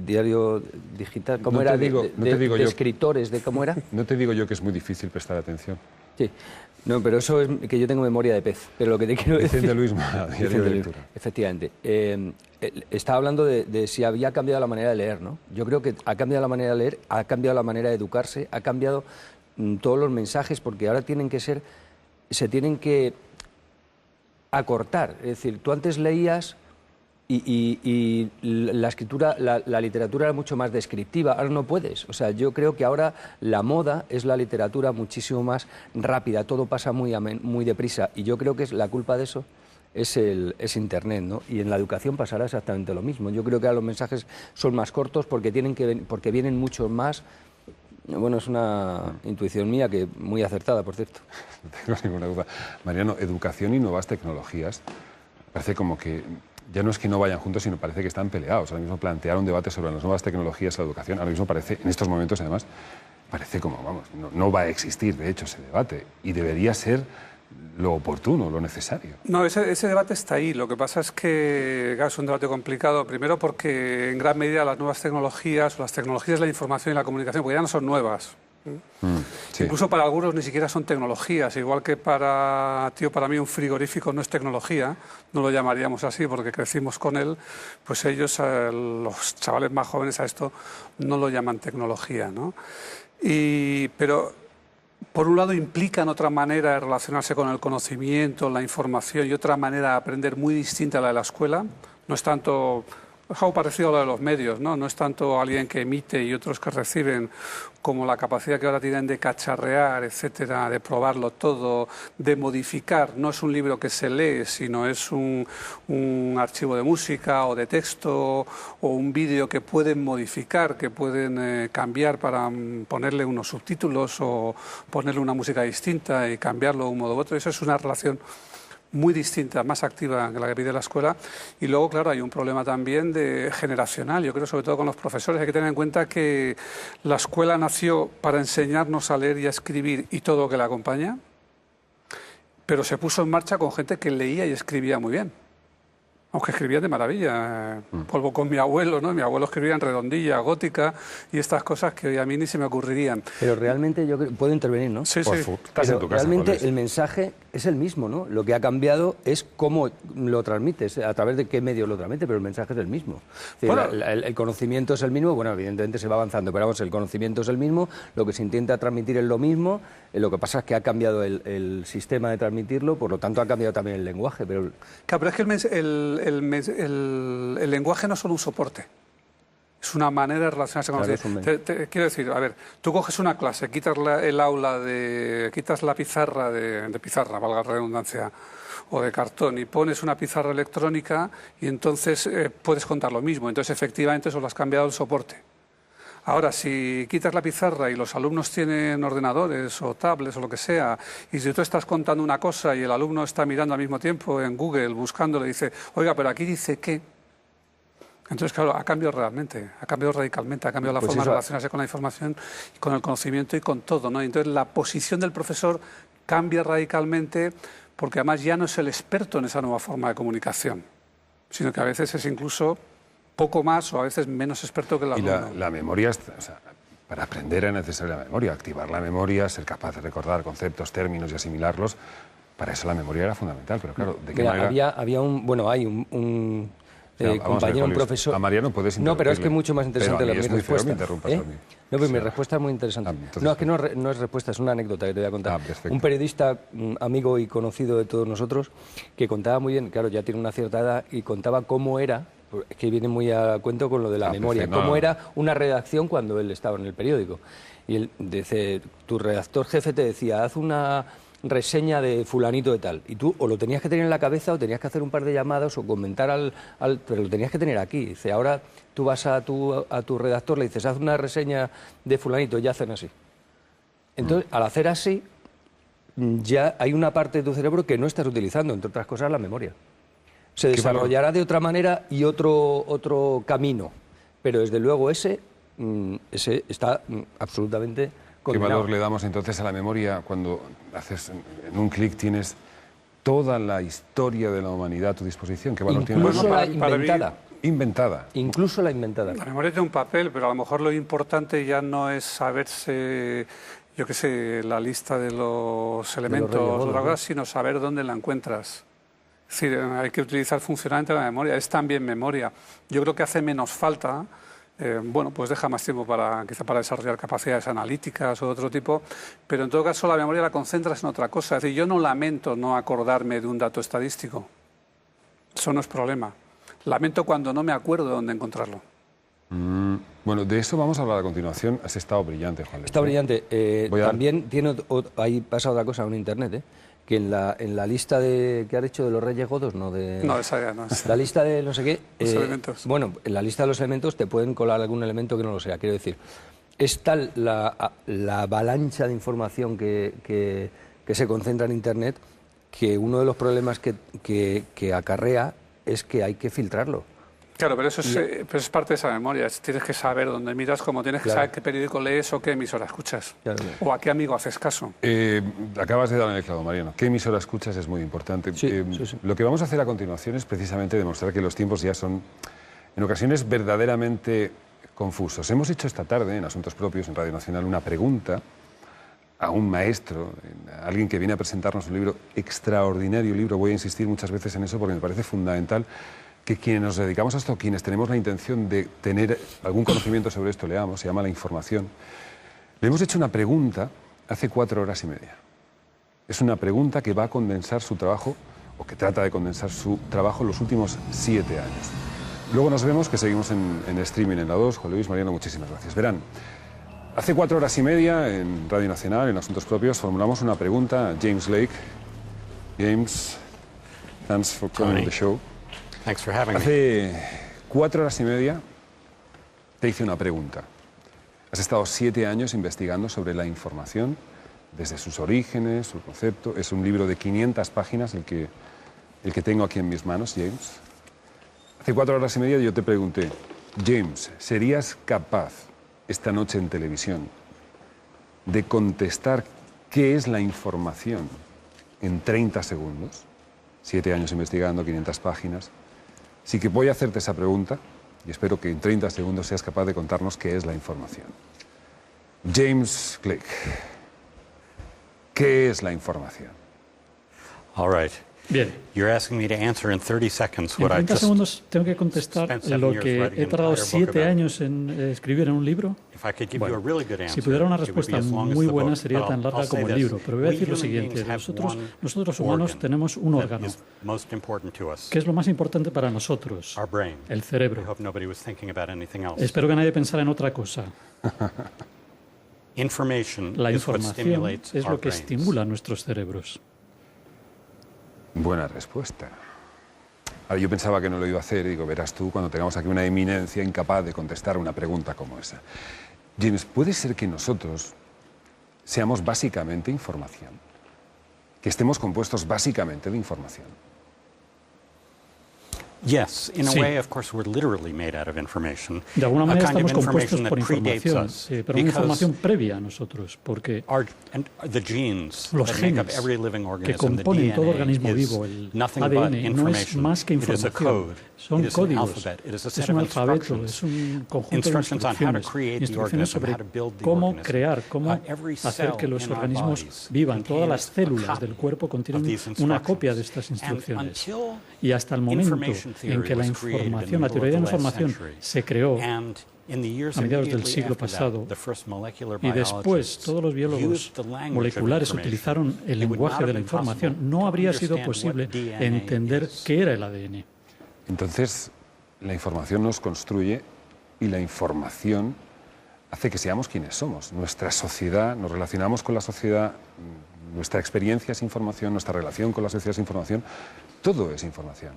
diario digital. ¿Cómo era? De escritores, ¿de cómo era? No te digo yo que es muy difícil prestar atención. Sí. No, pero eso es que yo tengo memoria de pez. Pero lo que te quiero decir... Vicente Luis Mora, diario de lectura. Efectivamente. Estaba hablando de si había cambiado la manera de leer, ¿no? Yo creo que ha cambiado la manera de leer, ha cambiado la manera de educarse, ha cambiado todos los mensajes, porque ahora se tienen que acortar. Es decir, tú antes leías y la escritura, la literatura era mucho más descriptiva, ahora no puedes. O sea, yo creo que ahora la moda es la literatura muchísimo más rápida, todo pasa muy deprisa, y yo creo que la culpa de eso es Internet, ¿no? Y en la educación pasará exactamente lo mismo. Yo creo que ahora los mensajes son más cortos porque vienen muchos más. Bueno, es una intuición mía que muy acertada, por cierto. No tengo ninguna duda. Mariano, educación y nuevas tecnologías, parece como que ya no es que no vayan juntos, sino parece que están peleados. Ahora mismo plantear un debate sobre las nuevas tecnologías en la educación, ahora mismo parece, en estos momentos además, parece como, vamos, no va a existir, de hecho, ese debate. Y debería ser lo oportuno, lo necesario. No, ese debate está ahí. Lo que pasa es que es un debate complicado, primero porque en gran medida las nuevas tecnologías, o las tecnologías de la información y la comunicación, porque ya no son nuevas. Sí. Incluso para algunos ni siquiera son tecnologías, igual que para mí un frigorífico no es tecnología, no lo llamaríamos así porque crecimos con él, pues ellos, los chavales más jóvenes a esto, no lo llaman tecnología, ¿no? Pero por un lado implican otra manera de relacionarse con el conocimiento, la información y otra manera de aprender muy distinta a la de la escuela. No es tanto Es algo parecido a lo de los medios, ¿no? No es tanto alguien que emite y otros que reciben, como la capacidad que ahora tienen de cacharrear, etcétera, de probarlo todo, de modificar. No es un libro que se lee, sino es un archivo de música o de texto o un vídeo que pueden modificar, que pueden cambiar para ponerle unos subtítulos o ponerle una música distinta y cambiarlo de un modo u otro. Eso es una relación muy distinta, más activa que la que pide la escuela. Y luego, claro, hay un problema también generacional, yo creo, sobre todo con los profesores. Hay que tener en cuenta que la escuela nació para enseñarnos a leer y a escribir y todo lo que la acompaña, pero se puso en marcha con gente que leía y escribía muy bien. Aunque escribía de maravilla, polvo con mi abuelo, ¿no? Mi abuelo escribía en redondilla, gótica y estas cosas que hoy a mí ni se me ocurrirían. Pero realmente yo puedo intervenir, ¿no? Sí, Por sí. favor, estás en tu casa, realmente el mensaje es el mismo, ¿no? Lo que ha cambiado es cómo lo transmites, a través de qué medio lo transmites, pero el mensaje es el mismo. Es decir, Bueno, el conocimiento es el mismo, bueno, evidentemente se va avanzando, pero vamos, el conocimiento es el mismo, lo que se intenta transmitir es lo mismo, lo que pasa es que ha cambiado el sistema de transmitirlo, por lo tanto ha cambiado también el lenguaje. Pero claro, pero es que el lenguaje no es solo un soporte. Es una manera de relacionarse con los demás. Quiero decir, a ver, tú coges una clase, quitas quitas la pizarra de pizarra, valga la redundancia, o de cartón, y pones una pizarra electrónica y entonces puedes contar lo mismo. Entonces, efectivamente, solo has cambiado el soporte. Ahora, si quitas la pizarra y los alumnos tienen ordenadores o tablets o lo que sea, y si tú estás contando una cosa y el alumno está mirando al mismo tiempo en Google, buscando, le dice, oiga, pero aquí dice qué. Entonces, claro, ha cambiado realmente, ha cambiado radicalmente, ha cambiado la forma de relacionarse con la información, con el conocimiento y con todo, ¿no? Entonces, la posición del profesor cambia radicalmente porque además ya no es el experto en esa nueva forma de comunicación, sino que a veces es incluso poco más o a veces menos experto que el alumno. Y la memoria, o sea, para aprender es necesaria la memoria, activar la memoria, ser capaz de recordar conceptos, términos y asimilarlos. Para eso la memoria era fundamental, pero claro, ¿de qué manera? Había hay un compañero, un profesor... A Mariano puedes No, pero es que es mucho más interesante mi respuesta. Me interrumpas a mí. No, pero mi respuesta es muy interesante. No, es que no es respuesta, es una anécdota que te voy a contar. Un periodista, amigo y conocido de todos nosotros, que contaba muy bien, claro, ya tiene una cierta edad, y contaba cómo era, es que viene muy a cuento con lo de la memoria, cómo era una redacción cuando él estaba en el periódico. Y él dice, tu redactor jefe te decía, haz una reseña de fulanito de tal, y tú o lo tenías que tener en la cabeza o tenías que hacer un par de llamadas o comentar pero lo tenías que tener aquí. Dice, ahora tú vas a tu redactor, le dices, haz una reseña de fulanito, y hacen así. Entonces, al hacer así, ya hay una parte de tu cerebro que no estás utilizando, entre otras cosas la memoria. Se desarrollará de otra manera y otro camino, pero desde luego ese está absolutamente condenado. ¿Qué valor le damos entonces a la memoria cuando haces en un clic tienes toda la historia de la humanidad a tu disposición? ¿Qué valor tiene? Incluso la inventada. Inventada. Incluso la inventada. La memoria tiene un papel, pero a lo mejor lo importante ya no es saberse, yo qué sé, la lista de los elementos, sino saber dónde la encuentras. Es decir, hay que utilizar funcionalmente la memoria, es también memoria. Yo creo que hace menos falta, bueno, pues deja más tiempo quizá para desarrollar capacidades analíticas o de otro tipo, pero en todo caso la memoria la concentras en otra cosa. Es decir, yo no lamento no acordarme de un dato estadístico, eso no es problema. Lamento cuando no me acuerdo de dónde encontrarlo. Bueno, de eso vamos a hablar a continuación. Has estado brillante, Juan. Está brillante. También ahí pasa otra cosa en Internet, que en la lista que has hecho de los Reyes Godos, No, esa ya no es. La lista de no sé qué... Los elementos. Bueno, en la lista de los elementos te pueden colar algún elemento que no lo sea. Quiero decir, es tal la avalancha de información que se concentra en Internet que uno de los problemas que acarrea es que hay que filtrarlo. Claro, pero eso es parte de esa memoria. Tienes que saber dónde miras, como tienes que saber qué periódico lees o qué emisora escuchas. O a qué amigo haces caso. Acabas de dar en el clavo, Mariano. ¿Qué emisora escuchas? Es muy importante. Lo que vamos a hacer a continuación es precisamente demostrar que los tiempos ya son, en ocasiones, verdaderamente confusos. Hemos hecho esta tarde, en Asuntos Propios, en Radio Nacional, una pregunta a un maestro, a alguien que viene a presentarnos un libro, extraordinario libro. Voy a insistir muchas veces en eso porque me parece fundamental que quienes nos dedicamos a esto, quienes tenemos la intención de tener algún conocimiento sobre esto, leamos, se llama La Información. Le hemos hecho una pregunta hace 4 horas y media. Es una pregunta que va a condensar su trabajo, o que trata de condensar su trabajo en los últimos 7 años. Luego nos vemos, que seguimos en streaming en la 2. Juan Luis, Mariano, muchísimas gracias. Verán, hace 4 horas y media en Radio Nacional, en Asuntos Propios, formulamos una pregunta a James Lake. James, thanks for coming on the show. Thanks for having me. Hace 4 horas y media te hice una pregunta. Has estado 7 años investigando sobre la información, desde sus orígenes, su concepto. Es un libro de 500 páginas el que tengo aquí en mis manos, James. Hace 4 horas y media yo te pregunté, James, ¿serías capaz esta noche en televisión de contestar qué es la información en 30 segundos? 7 años investigando, 500 páginas. Así que voy a hacerte esa pregunta y espero que en 30 segundos seas capaz de contarnos qué es la información. James Click, ¿qué es la información? All right. Bien. You're asking me to answer in 30 seconds En what I 30 just segundos tengo que contestar spent 7 lo years que writing he an tardado entire book 7 about. años en escribir en un libro. If I could give you a really good answer, Si pudiera una it would be respuesta as long as muy the buena book, sería but tan I'll larga say como el this. libro, pero voy a We decir lo human siguiente. beings have Nosotros one humanos organ tenemos un that órgano is most important to us. que es lo más importante para nosotros, Our brain. el I cerebro. hope nobody was thinking about anything else. Espero que nadie pensara en otra cosa. Information La is what información stimulates es our lo que brains. estimula nuestros cerebros. Buena respuesta. Ahora, yo pensaba que no lo iba a hacer y digo, verás tú cuando tengamos aquí una eminencia incapaz de contestar una pregunta como esa. James, ¿puede ser que nosotros seamos básicamente información? Que estemos compuestos básicamente de información. Yes, in a Sí. way, of course, we're literally made out of information. De alguna A manera kind of estamos compuestos information por that predates información, us, pero una because información previa a nosotros, porque the genes los that make up genes every living que organism, the componen todo DNA, organismo is vivo, el nothing but ADN, no es information. más que It is a información, code. son It is an códigos, alphabet. It is a es set un of alfabeto, instructions. es un conjunto de Instructions on how to instrucciones, create the instrucciones organism, sobre how to build the cómo organism. crear, cómo Every hacer que cell los in our organismos bodies vivan. Todas las contains a células del copy cuerpo of contienen these una instructions. copia de estas And instrucciones. until Y hasta el momento information theory en que la was created in the información, la middle teoría de la of the last información century, se creó and in the years a mediados del immediately siglo after that, pasado, the first molecular y después biologists todos los biólogos used the language of moleculares information. utilizaron el It would lenguaje not de la have been possible información. No to habría sido understand posible what DNA entender is. qué era el ADN. Entonces, la información nos construye y la información hace que seamos quienes somos. Nuestra sociedad, nos relacionamos con la sociedad, nuestra experiencia es información, nuestra relación con la sociedad es información, todo es información.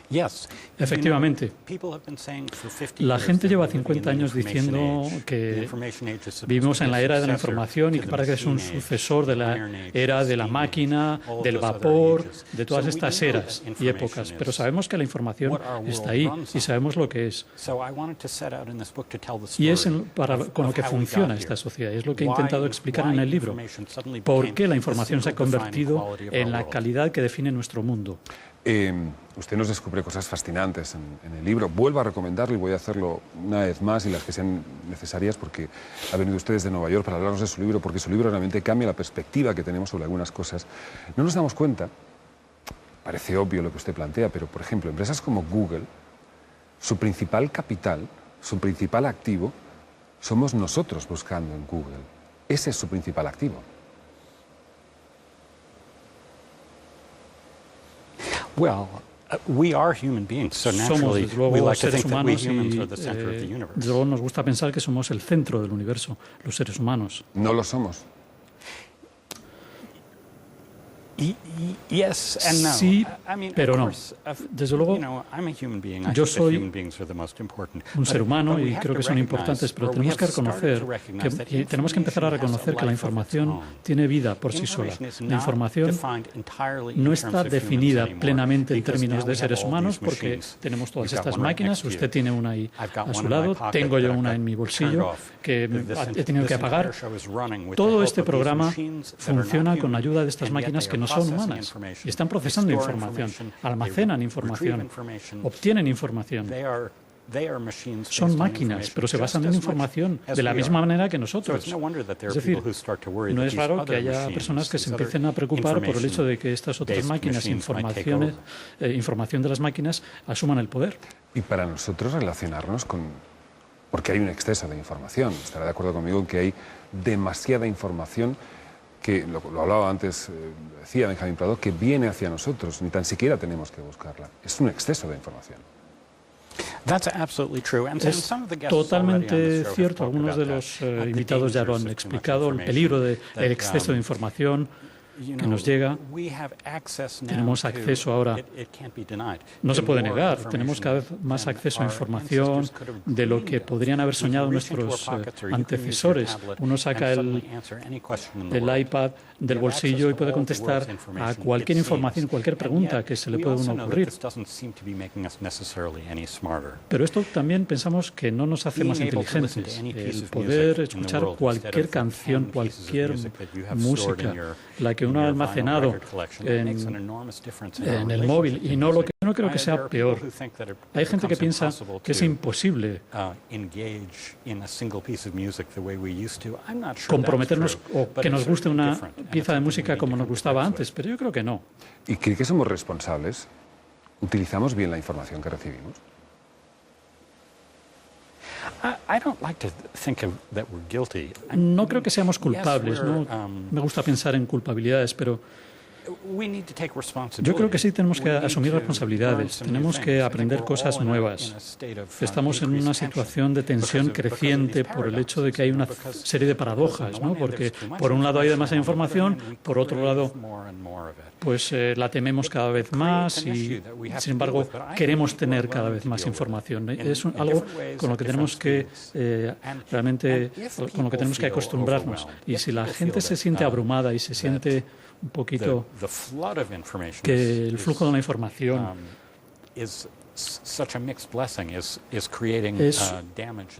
Yes. Efectivamente. People have been saying for 50 La years gente that lleva we're living 50 in the años diciendo information age. The que information age is supposed vivimos to en be la a era de la successor información y to que the parece que es un machine age, sucesor de the la Iron Age, era the de la Steam máquina, Age, all del those other vapor, ages. de todas So we estas know eras that y information épocas, is pero sabemos que la información what our está world ahí runs y on. sabemos lo que es. So I wanted to set out in this book to tell the Y es story con lo of que how we funciona got esta here. sociedad. Es lo que he Why- intentado explicar en why el libro. information suddenly ¿Por became qué la the información se ha single defining convertido quality of en our la world. calidad que define nuestro mundo? Usted nos descubre cosas fascinantes en el libro. Vuelvo a recomendarlo y voy a hacerlo una vez más y las que sean necesarias porque ha venido usted desde Nueva York para hablarnos de su libro, porque su libro realmente cambia la perspectiva que tenemos sobre algunas cosas. No nos damos cuenta, parece obvio lo que usted plantea, pero por ejemplo, empresas como Google, su principal capital, su principal activo, somos nosotros buscando en Google. Ese es su principal activo. Well, we are human beings, so Somos, naturally desde we luego, like to seres think that we humanos humans y are the center of the universe. desde luego nos gusta pensar que somos el centro del universo, los seres humanos. No lo somos. Yes and no. Sí, I mean, pero of no. course, Desde luego, you know, I'm a human being. I yo think that soy human beings are the most important. un ser humano But we y have creo to que son recognize, importantes, pero or we tenemos have que started reconocer, to recognize that tenemos que empezar a information has reconocer que la life of its información own. tiene vida por sí sola. Information is La not información defined entirely in no terms está of humans definida anymore, plenamente en because términos now de we have seres all humanos these porque machines. tenemos todas You've got estas one right máquinas, next to you. usted tiene una ahí I've got a su one in my lado, pocket tengo yo that I've una got en mi turned bolsillo off. que he tenido que This apagar. entire show is running with the Todo help este of these programa machines that are not funciona con human, la ayuda de estas and yet máquinas they que are no son processing humanas information. y están They procesando store información, information, almacenan they información, retrieve information. obtienen información. They are machines Son based on máquinas, information pero se just basan en as much información as de la we misma are. manera que So nosotros. it's no wonder that there Es are people decir, who start to worry no that es these raro other que haya machines, personas que se these other empiecen a preocupar por el hecho de que estas otras máquinas, información de las máquinas, asuman el poder. Y para nosotros relacionarnos con... Porque hay un exceso de información. Estará de acuerdo conmigo en que hay demasiada información que, lo hablaba antes, decía Benjamín Prado, que viene hacia nosotros. Ni tan siquiera tenemos que buscarla. Es un exceso de información. Es totalmente cierto. Algunos de los invitados ya lo han explicado, el peligro del exceso de información que nos llega. Tenemos acceso ahora, no se puede negar, tenemos cada vez más acceso a información de lo que podrían haber soñado nuestros antecesores. Uno saca el iPad del bolsillo y puede contestar a cualquier información, cualquier pregunta que se le pueda uno ocurrir. Pero esto también pensamos que no nos hace más inteligentes. El poder escuchar cualquier canción, cualquier música, la que uno ha almacenado en el móvil, y no lo que no creo que sea peor. Hay gente que piensa que es imposible comprometernos o que nos guste una pieza de música como nos gustaba antes, pero yo creo que no. ¿Y cree que somos responsables? ¿Utilizamos bien la información que recibimos? No creo que seamos culpables, ¿no? Me gusta pensar en culpabilidades, pero yo creo que sí tenemos que asumir responsabilidades, tenemos que aprender cosas nuevas. Estamos en una situación de tensión creciente por el hecho de que hay una serie de paradojas, ¿no? Porque por un lado hay demasiada información, por otro lado pues la tememos cada vez más y sin embargo queremos tener cada vez más información. Es algo con lo que tenemos que realmente con lo que tenemos que acostumbrarnos. Y si la gente se siente abrumada y se siente un poquito que el flujo de la información es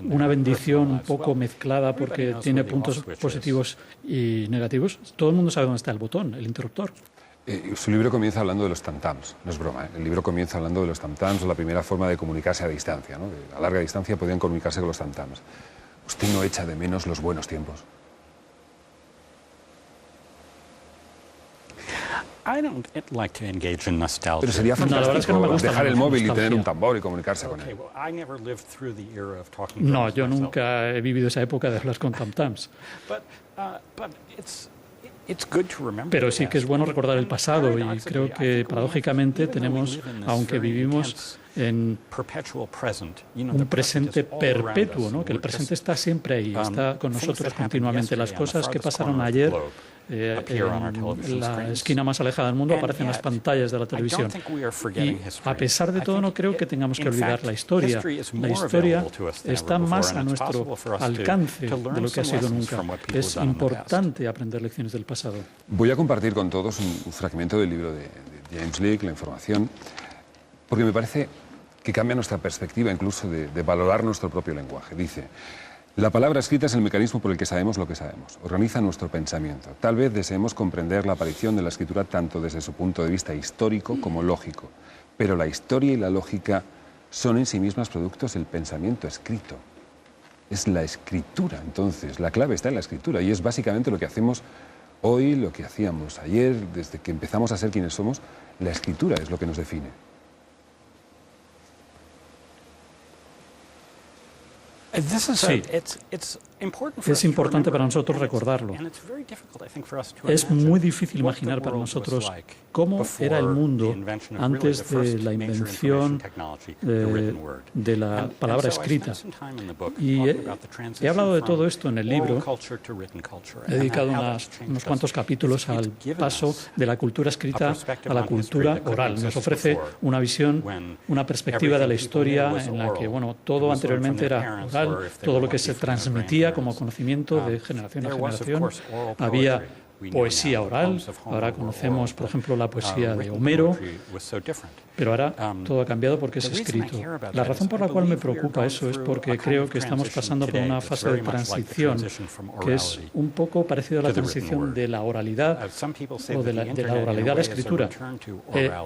una bendición un poco mezclada porque tiene puntos positivos y negativos. Todo el mundo sabe dónde está el botón, el interruptor. Su libro comienza hablando de los tam-tams, no es broma, ¿eh? El libro comienza hablando de los tam-tams, la primera forma de comunicarse a distancia, ¿no? A larga distancia podían comunicarse con los tam-tams. ¿Usted no echa de menos los buenos tiempos? Pero sería fantástico dejar el móvil y tener un tambor y comunicarse con él. No, yo nunca he vivido esa época de hablar con tam-tams. Pero sí que es bueno recordar el pasado y creo que paradójicamente tenemos, aunque vivimos en un presente perpetuo, ¿no? Que el presente está siempre ahí, está con nosotros continuamente. Las cosas que pasaron ayer en la esquina más alejada del mundo aparecen en las pantallas de la televisión. Y a pesar de todo no creo que tengamos que olvidar la historia. La historia está más a nuestro alcance de lo que ha sido nunca. Es importante aprender lecciones del pasado. Voy a compartir con todos un fragmento del libro de James Leake, La información, porque me parece que cambia nuestra perspectiva incluso de valorar nuestro propio lenguaje. Dice: la palabra escrita es el mecanismo por el que sabemos lo que sabemos. Organiza nuestro pensamiento. Tal vez deseemos comprender la aparición de la escritura tanto desde su punto de vista histórico como lógico. Pero la historia y la lógica son en sí mismas productos del pensamiento escrito. Es la escritura, entonces. La clave está en la escritura y es básicamente lo que hacemos hoy, lo que hacíamos ayer, desde que empezamos a ser quienes somos. La escritura es lo que nos define. Sí, es importante para nosotros recordarlo. Es muy difícil imaginar para nosotros cómo era el mundo antes de la invención de la palabra escrita. Y he hablado de todo esto en el libro. He dedicado unos cuantos capítulos al paso de la cultura escrita a la cultura oral. Nos ofrece una visión, una perspectiva de la historia en la que, bueno, todo anteriormente era oral, todo lo que se transmitía como conocimiento de generación a generación. Había poesía oral, ahora conocemos, por ejemplo, la poesía de Homero, pero ahora todo ha cambiado porque es escrito. La razón por la cual me preocupa eso es porque creo que estamos pasando por una fase de transición que es un poco parecida a la transición de la oralidad o de la oralidad a la escritura.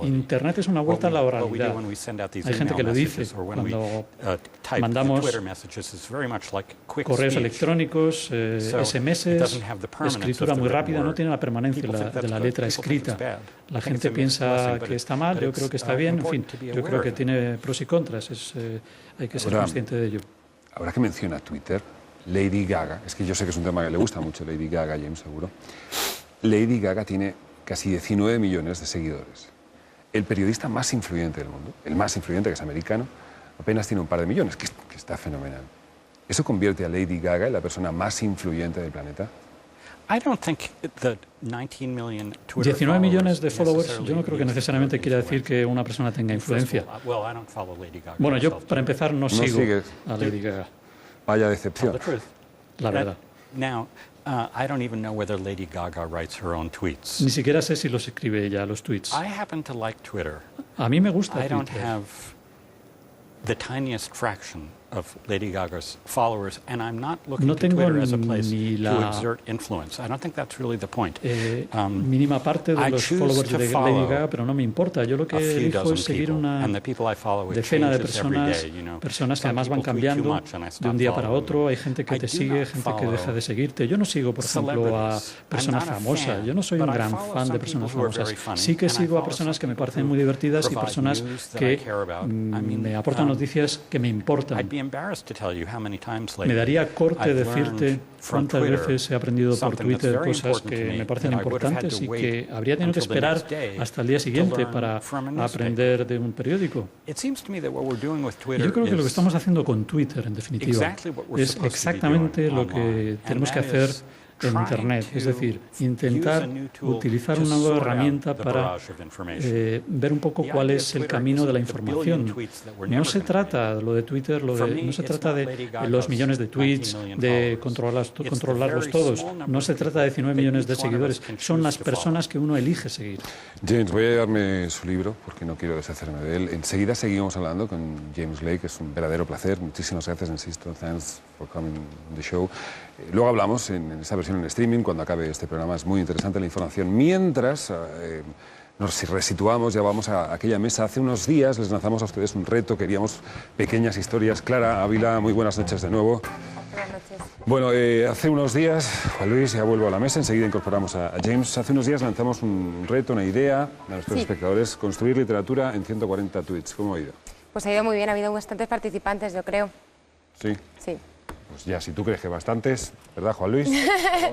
Internet es una vuelta a la oralidad. Hay gente que lo dice cuando mandamos correos electrónicos, SMS, escritura muy rápida, no tiene la permanencia de la letra escrita. La gente piensa que está mal, yo creo que está bien, en fin, yo creo que tiene pros y contras, hay que ser consciente de ello. Ahora que menciona Twitter, Lady Gaga, es que yo sé que es un tema que le gusta mucho, Lady Gaga, James, seguro. Lady Gaga tiene casi 19 millones de seguidores. El periodista más influyente del mundo, el más influyente, que es americano, apenas tiene un par de millones, que está fenomenal. ¿Eso convierte a Lady Gaga en la persona más influyente del planeta? 19 millones de followers, yo no creo que necesariamente quiera decir que una persona tenga influencia. Bueno, yo para empezar no sigo a Lady Gaga. Vaya decepción. La verdad. I don't even know whether Lady Gaga writes her own tweets. Ni siquiera sé si los escribe ella, los tweets. I happen to like Twitter. A mí me gusta Twitter. I don't have the tiniest fraction of Lady Gaga's followers, and I'm not looking to Twitter as a place to exert influence. I don't think that's really the point. Mínima parte de los followers de Lady Gaga, pero no me importa. Yo lo que elijo es seguir una decena de personas que además van cambiando de un día para otro. Hay gente que te sigue, gente que deja de seguirte. Yo no sigo, por ejemplo, a personas famosas. Yo no soy un gran fan de personas famosas. Sí que sigo a personas que me parecen muy divertidas y personas que me aportan noticias que me importan. Me daría corte decirte cuántas veces he aprendido por Twitter cosas que me parecen importantes y que habría tenido que esperar hasta el día siguiente para aprender de un periódico. Yo creo que lo que estamos haciendo con Twitter, en definitiva, es exactamente lo que tenemos que hacer en Internet, es decir, intentar utilizar una nueva herramienta para ver un poco cuál es el camino de la información. No se trata, lo de Twitter, no se trata de los millones de tweets, de controlarlos todos, no se trata de 19 millones de seguidores, son las personas que uno elige seguir. James, voy a llevarme su libro porque no quiero deshacerme de él. Enseguida seguimos hablando con James Blake, es un verdadero placer. Muchísimas gracias, insisto. Thanks for coming on the show. Luego hablamos en esa versión en streaming cuando acabe este programa. Es muy interesante la información. Mientras nos resituamos, ya vamos a aquella mesa. Hace unos días les lanzamos a ustedes un reto. Queríamos pequeñas historias. Clara Ávila, muy buenas noches de nuevo. Buenas noches. Bueno, hace unos días, Juan Luis, ya vuelvo a la mesa, enseguida incorporamos a James. Hace unos días lanzamos un reto, una idea a nuestros espectadores, construir literatura en 140 tweets. ¿Cómo ha ido? Pues ha ido muy bien, ha habido bastantes participantes, yo creo. ¿Sí? Sí. Pues ya, si tú crees que bastantes, ¿verdad, Juan Luis?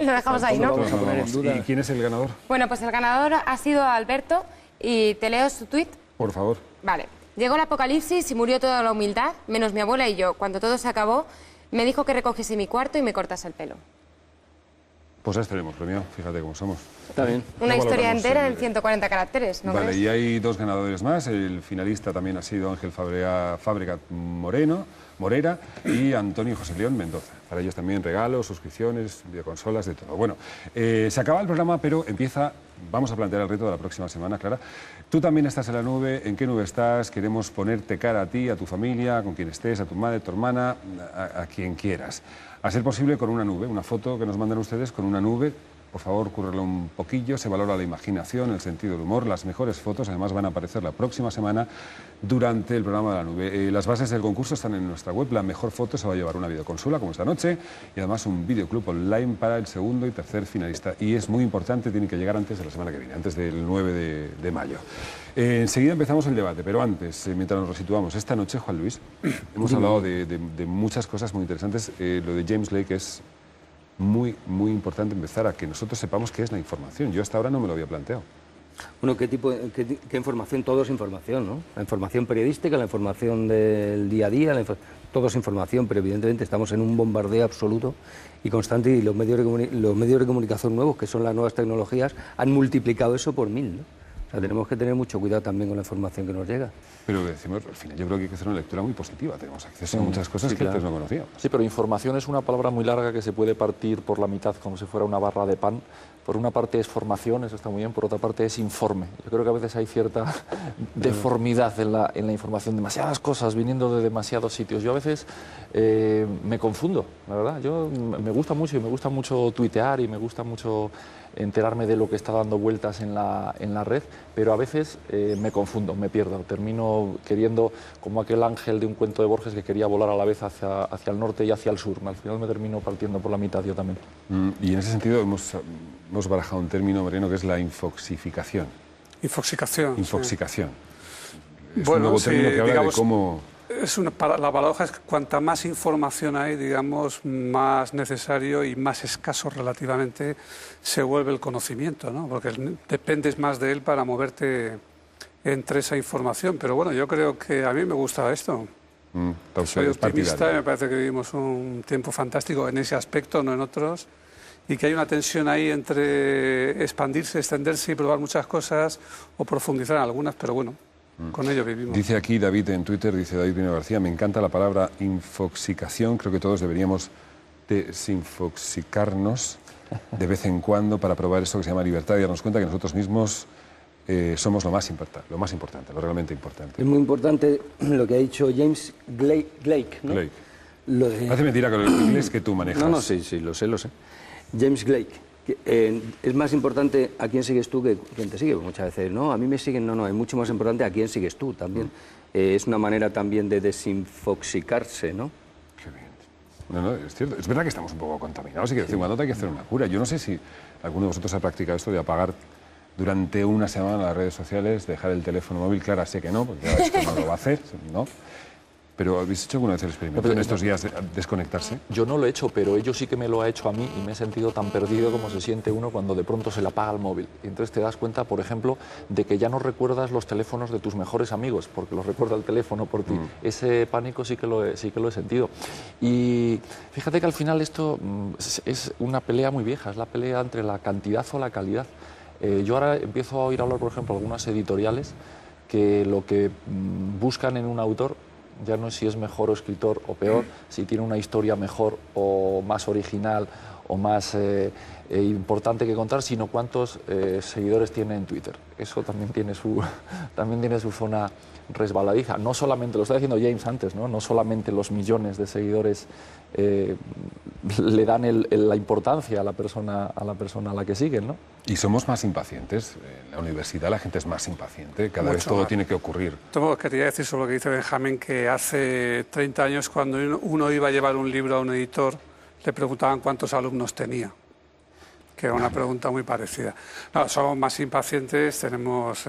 Lo dejamos ahí, ¿no? ¿Y quién es el ganador? Bueno, pues el ganador ha sido Alberto y te leo su tuit. Por favor. Vale. Llegó el apocalipsis y murió toda la humildad, menos mi abuela y yo. Cuando todo se acabó, me dijo que recogiese mi cuarto y me cortase el pelo. Pues ya estaremos premiado, fíjate cómo somos. Está bien. Una historia entera en 140 caracteres, ¿no Vale, crees? y hay dos ganadores más. El finalista también ha sido Ángel Fábregat Morera y Antonio José León Mendoza. Para ellos también regalos, suscripciones, videoconsolas, de todo. Bueno, se acaba el programa, pero vamos a plantear el reto de la próxima semana, Clara. Tú también estás en la nube. ¿En qué nube estás? Queremos ponerte cara a ti, a tu familia, con quien estés, a tu madre, tu hermana, a quien quieras. A ser posible con una nube, una foto que nos mandan ustedes con una nube. Por favor, cúrrelo un poquillo, se valora la imaginación, el sentido del humor. Las mejores fotos, además, van a aparecer la próxima semana durante el programa de la nube. Las bases del concurso están en nuestra web. La mejor foto se va a llevar una videoconsola, como esta noche, y además un videoclub online para el segundo y tercer finalista. Y es muy importante, tienen que llegar antes de la semana que viene, antes del 9 de mayo. Enseguida empezamos el debate, pero antes, mientras nos resituamos, esta noche, Juan Luis, hemos hablado de muchas cosas muy interesantes. Lo de James Blake es muy importante empezar a que nosotros sepamos qué es la información. Yo hasta ahora no me lo había planteado. Bueno, ¿qué información? Todo es información, ¿no? La información periodística, la información del día a día, todo es información, pero evidentemente estamos en un bombardeo absoluto y constante, y los medios de comunicación nuevos, que son las nuevas tecnologías, han multiplicado eso por 1000, ¿no? O sea, tenemos que tener mucho cuidado también con la información que nos llega. Pero decimos, al final, yo creo que hay que hacer una lectura muy positiva. Tenemos acceso a muchas cosas que antes no conocíamos. Sí, pero información es una palabra muy larga que se puede partir por la mitad, como si fuera una barra de pan. Por una parte es formación, eso está muy bien, por otra parte es informe. Yo creo que a veces hay cierta deformidad en la información, demasiadas cosas viniendo de demasiados sitios. Yo a veces me confundo, la verdad. Yo me gusta mucho tuitear y me gusta mucho enterarme de lo que está dando vueltas en la red, pero a veces me confundo, me pierdo, termino queriendo, como aquel ángel de un cuento de Borges que quería volar a la vez hacia el norte y hacia el sur. Al final me termino partiendo por la mitad yo también. Y en ese sentido hemos barajado un término, Mariano, que es la infoxificación. Infoxicación. Infoxicación. Sí. Es un nuevo término que habla de cómo... La paradoja es que cuanta más información hay, digamos, más necesario y más escaso relativamente se vuelve el conocimiento, ¿no? Porque dependes más de él para moverte entre esa información. Pero bueno, yo creo que a mí me gusta esto. Soy optimista y me parece que vivimos un tiempo fantástico en ese aspecto, no en otros, y que hay una tensión ahí entre expandirse, extenderse y probar muchas cosas o profundizar en algunas, pero bueno, con ello vivimos. Dice aquí David en Twitter, dice David Pino García, me encanta la palabra infoxicación, creo que todos deberíamos desinfoxicarnos de vez en cuando para probar eso que se llama libertad y darnos cuenta que nosotros mismos somos lo más importante, lo realmente importante. Es muy importante lo que ha dicho James Blake, ¿no? Blake. Lo de... Hace mentira con el inglés que tú manejas. No, sí, lo sé. James Blake. Es más importante a quién sigues tú que quién te sigue. Muchas veces, no, a mí me siguen, no, es mucho más importante a quién sigues tú también. Es una manera también de desinfoxicarse, ¿no? Qué bien. No, es cierto. Es verdad que estamos un poco contaminados y que de vez en cuando hay que hacer una cura. Yo no sé si alguno de vosotros ha practicado esto de apagar durante una semana las redes sociales, dejar el teléfono móvil. Clara sé que no, porque ya es que no lo va a hacer, ¿no? Pero ¿habéis hecho alguna vez el experimento en estos días de desconectarse? Yo no lo he hecho, pero ello sí que me lo ha hecho a mí y me he sentido tan perdido como se siente uno cuando de pronto se le apaga el móvil. Y entonces te das cuenta, por ejemplo, de que ya no recuerdas los teléfonos de tus mejores amigos, porque los recuerda el teléfono por ti. Ese pánico sí que lo he sentido. Y fíjate que al final esto es una pelea muy vieja, es la pelea entre la cantidad o la calidad. Yo ahora empiezo a oír hablar, por ejemplo, algunas editoriales que lo que buscan en un autor ya no es si es mejor o escritor o peor, si tiene una historia mejor o más original o más importante que contar, sino cuántos seguidores tiene en Twitter. Eso también tiene su zona resbaladiza. No solamente, lo está diciendo James antes, no solamente los millones de seguidores le dan la importancia a la persona a la que siguen, ¿no? Y somos más impacientes. En la universidad la gente es más impaciente. Cada vez todo tiene que ocurrir. Quería decir sobre lo que dice Benjamín, que hace 30 años cuando uno iba a llevar un libro a un editor, le preguntaban cuántos alumnos tenía, que era una pregunta muy parecida. No, somos más impacientes, tenemos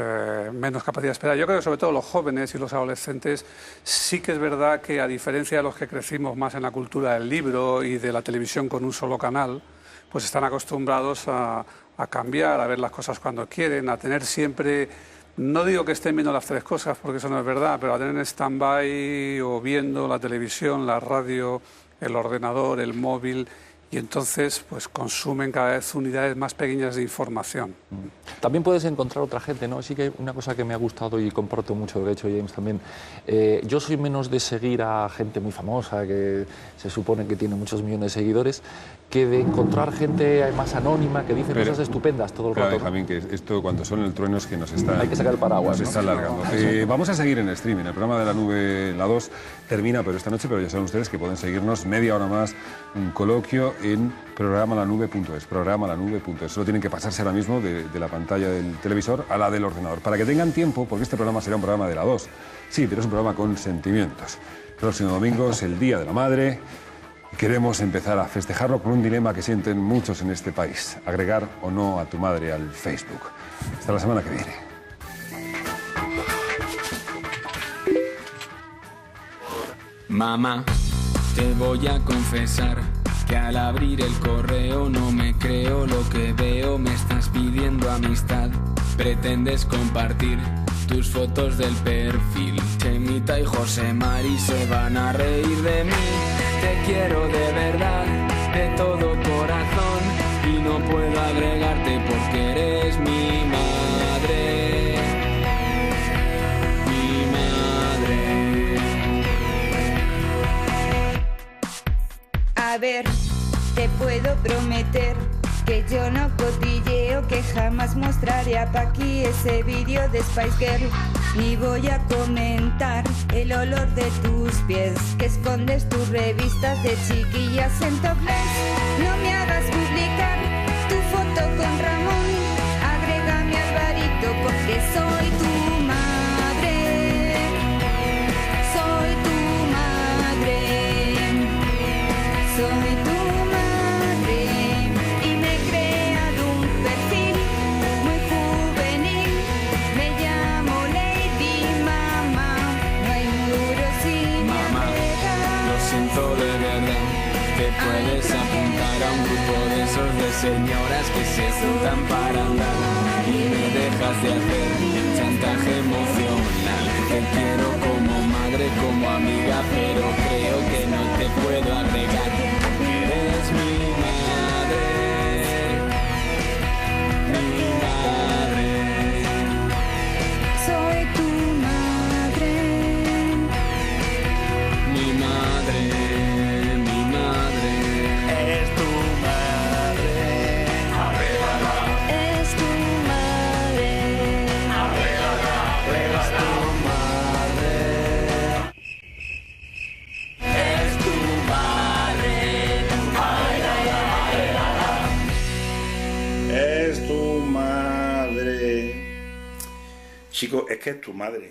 menos capacidad de esperar. Yo creo que sobre todo los jóvenes y los adolescentes sí que es verdad que, a diferencia de los que crecimos más en la cultura del libro y de la televisión con un solo canal, pues están acostumbrados a cambiar, a ver las cosas cuando quieren, a tener siempre, no digo que estén viendo las tres cosas porque eso no es verdad, pero a tener en stand-by o viendo la televisión, la radio, el ordenador, el móvil, y entonces pues consumen cada vez unidades más pequeñas de información. También puedes encontrar otra gente, ¿no? Sí que hay una cosa que me ha gustado y comparto mucho lo que ha hecho James también. Yo soy menos de seguir a gente muy famosa, que se supone que tiene muchos millones de seguidores, que de encontrar gente más anónima que dice cosas estupendas todo el rato. Benjamín, que esto cuando son el trueno es que nos está... Hay que sacar el paraguas, nos está alargando. Vamos a seguir en streaming. El programa de la nube, la 2, termina pero esta noche, pero ya saben ustedes que pueden seguirnos media hora más, un coloquio en programalanube.es, programalanube.es. Solo tienen que pasarse ahora mismo de la pantalla del televisor a la del ordenador, para que tengan tiempo, porque este programa será un programa de la 2. Sí, pero es un programa con sentimientos. El próximo domingo es el Día de la Madre. Queremos empezar a festejarlo con un dilema que sienten muchos en este país: agregar o no a tu madre al Facebook. Hasta la semana que viene. Mamá, te voy a confesar que al abrir el correo no me creo lo que veo. Me estás pidiendo amistad, pretendes compartir tus fotos del perfil. Chemita y José Mari se van a reír de mí. Te quiero de verdad, de todo corazón, y no puedo agregarte porque eres mi madre. Mi madre. A ver, te puedo prometer que yo no cotilleo, que jamás mostraré a Paqui ese vídeo de Spice Girl, ni voy a comentar el olor de tus pies, que escondes tus revistas de chiquillas en topless. No me hagas publicar tu foto con Ramón, agrégame a Alvarito porque soy tu madre, soy tu madre, soy tu madre. Puedes apuntar a un grupo de esos de señoras que se juntan para andar y me dejas de hacer chantaje emocional. Te quiero como madre como amiga, pero creo que no te puedo agregar. Eres mi madre, mi madre. Soy tu madre. Mi madre, mi madre. Es tu madre. Arrégala. Es tu madre. Arrégala. Es tu madre. Es tu madre. Arrégala, arrégala. Es tu madre. Chico, es que es tu madre.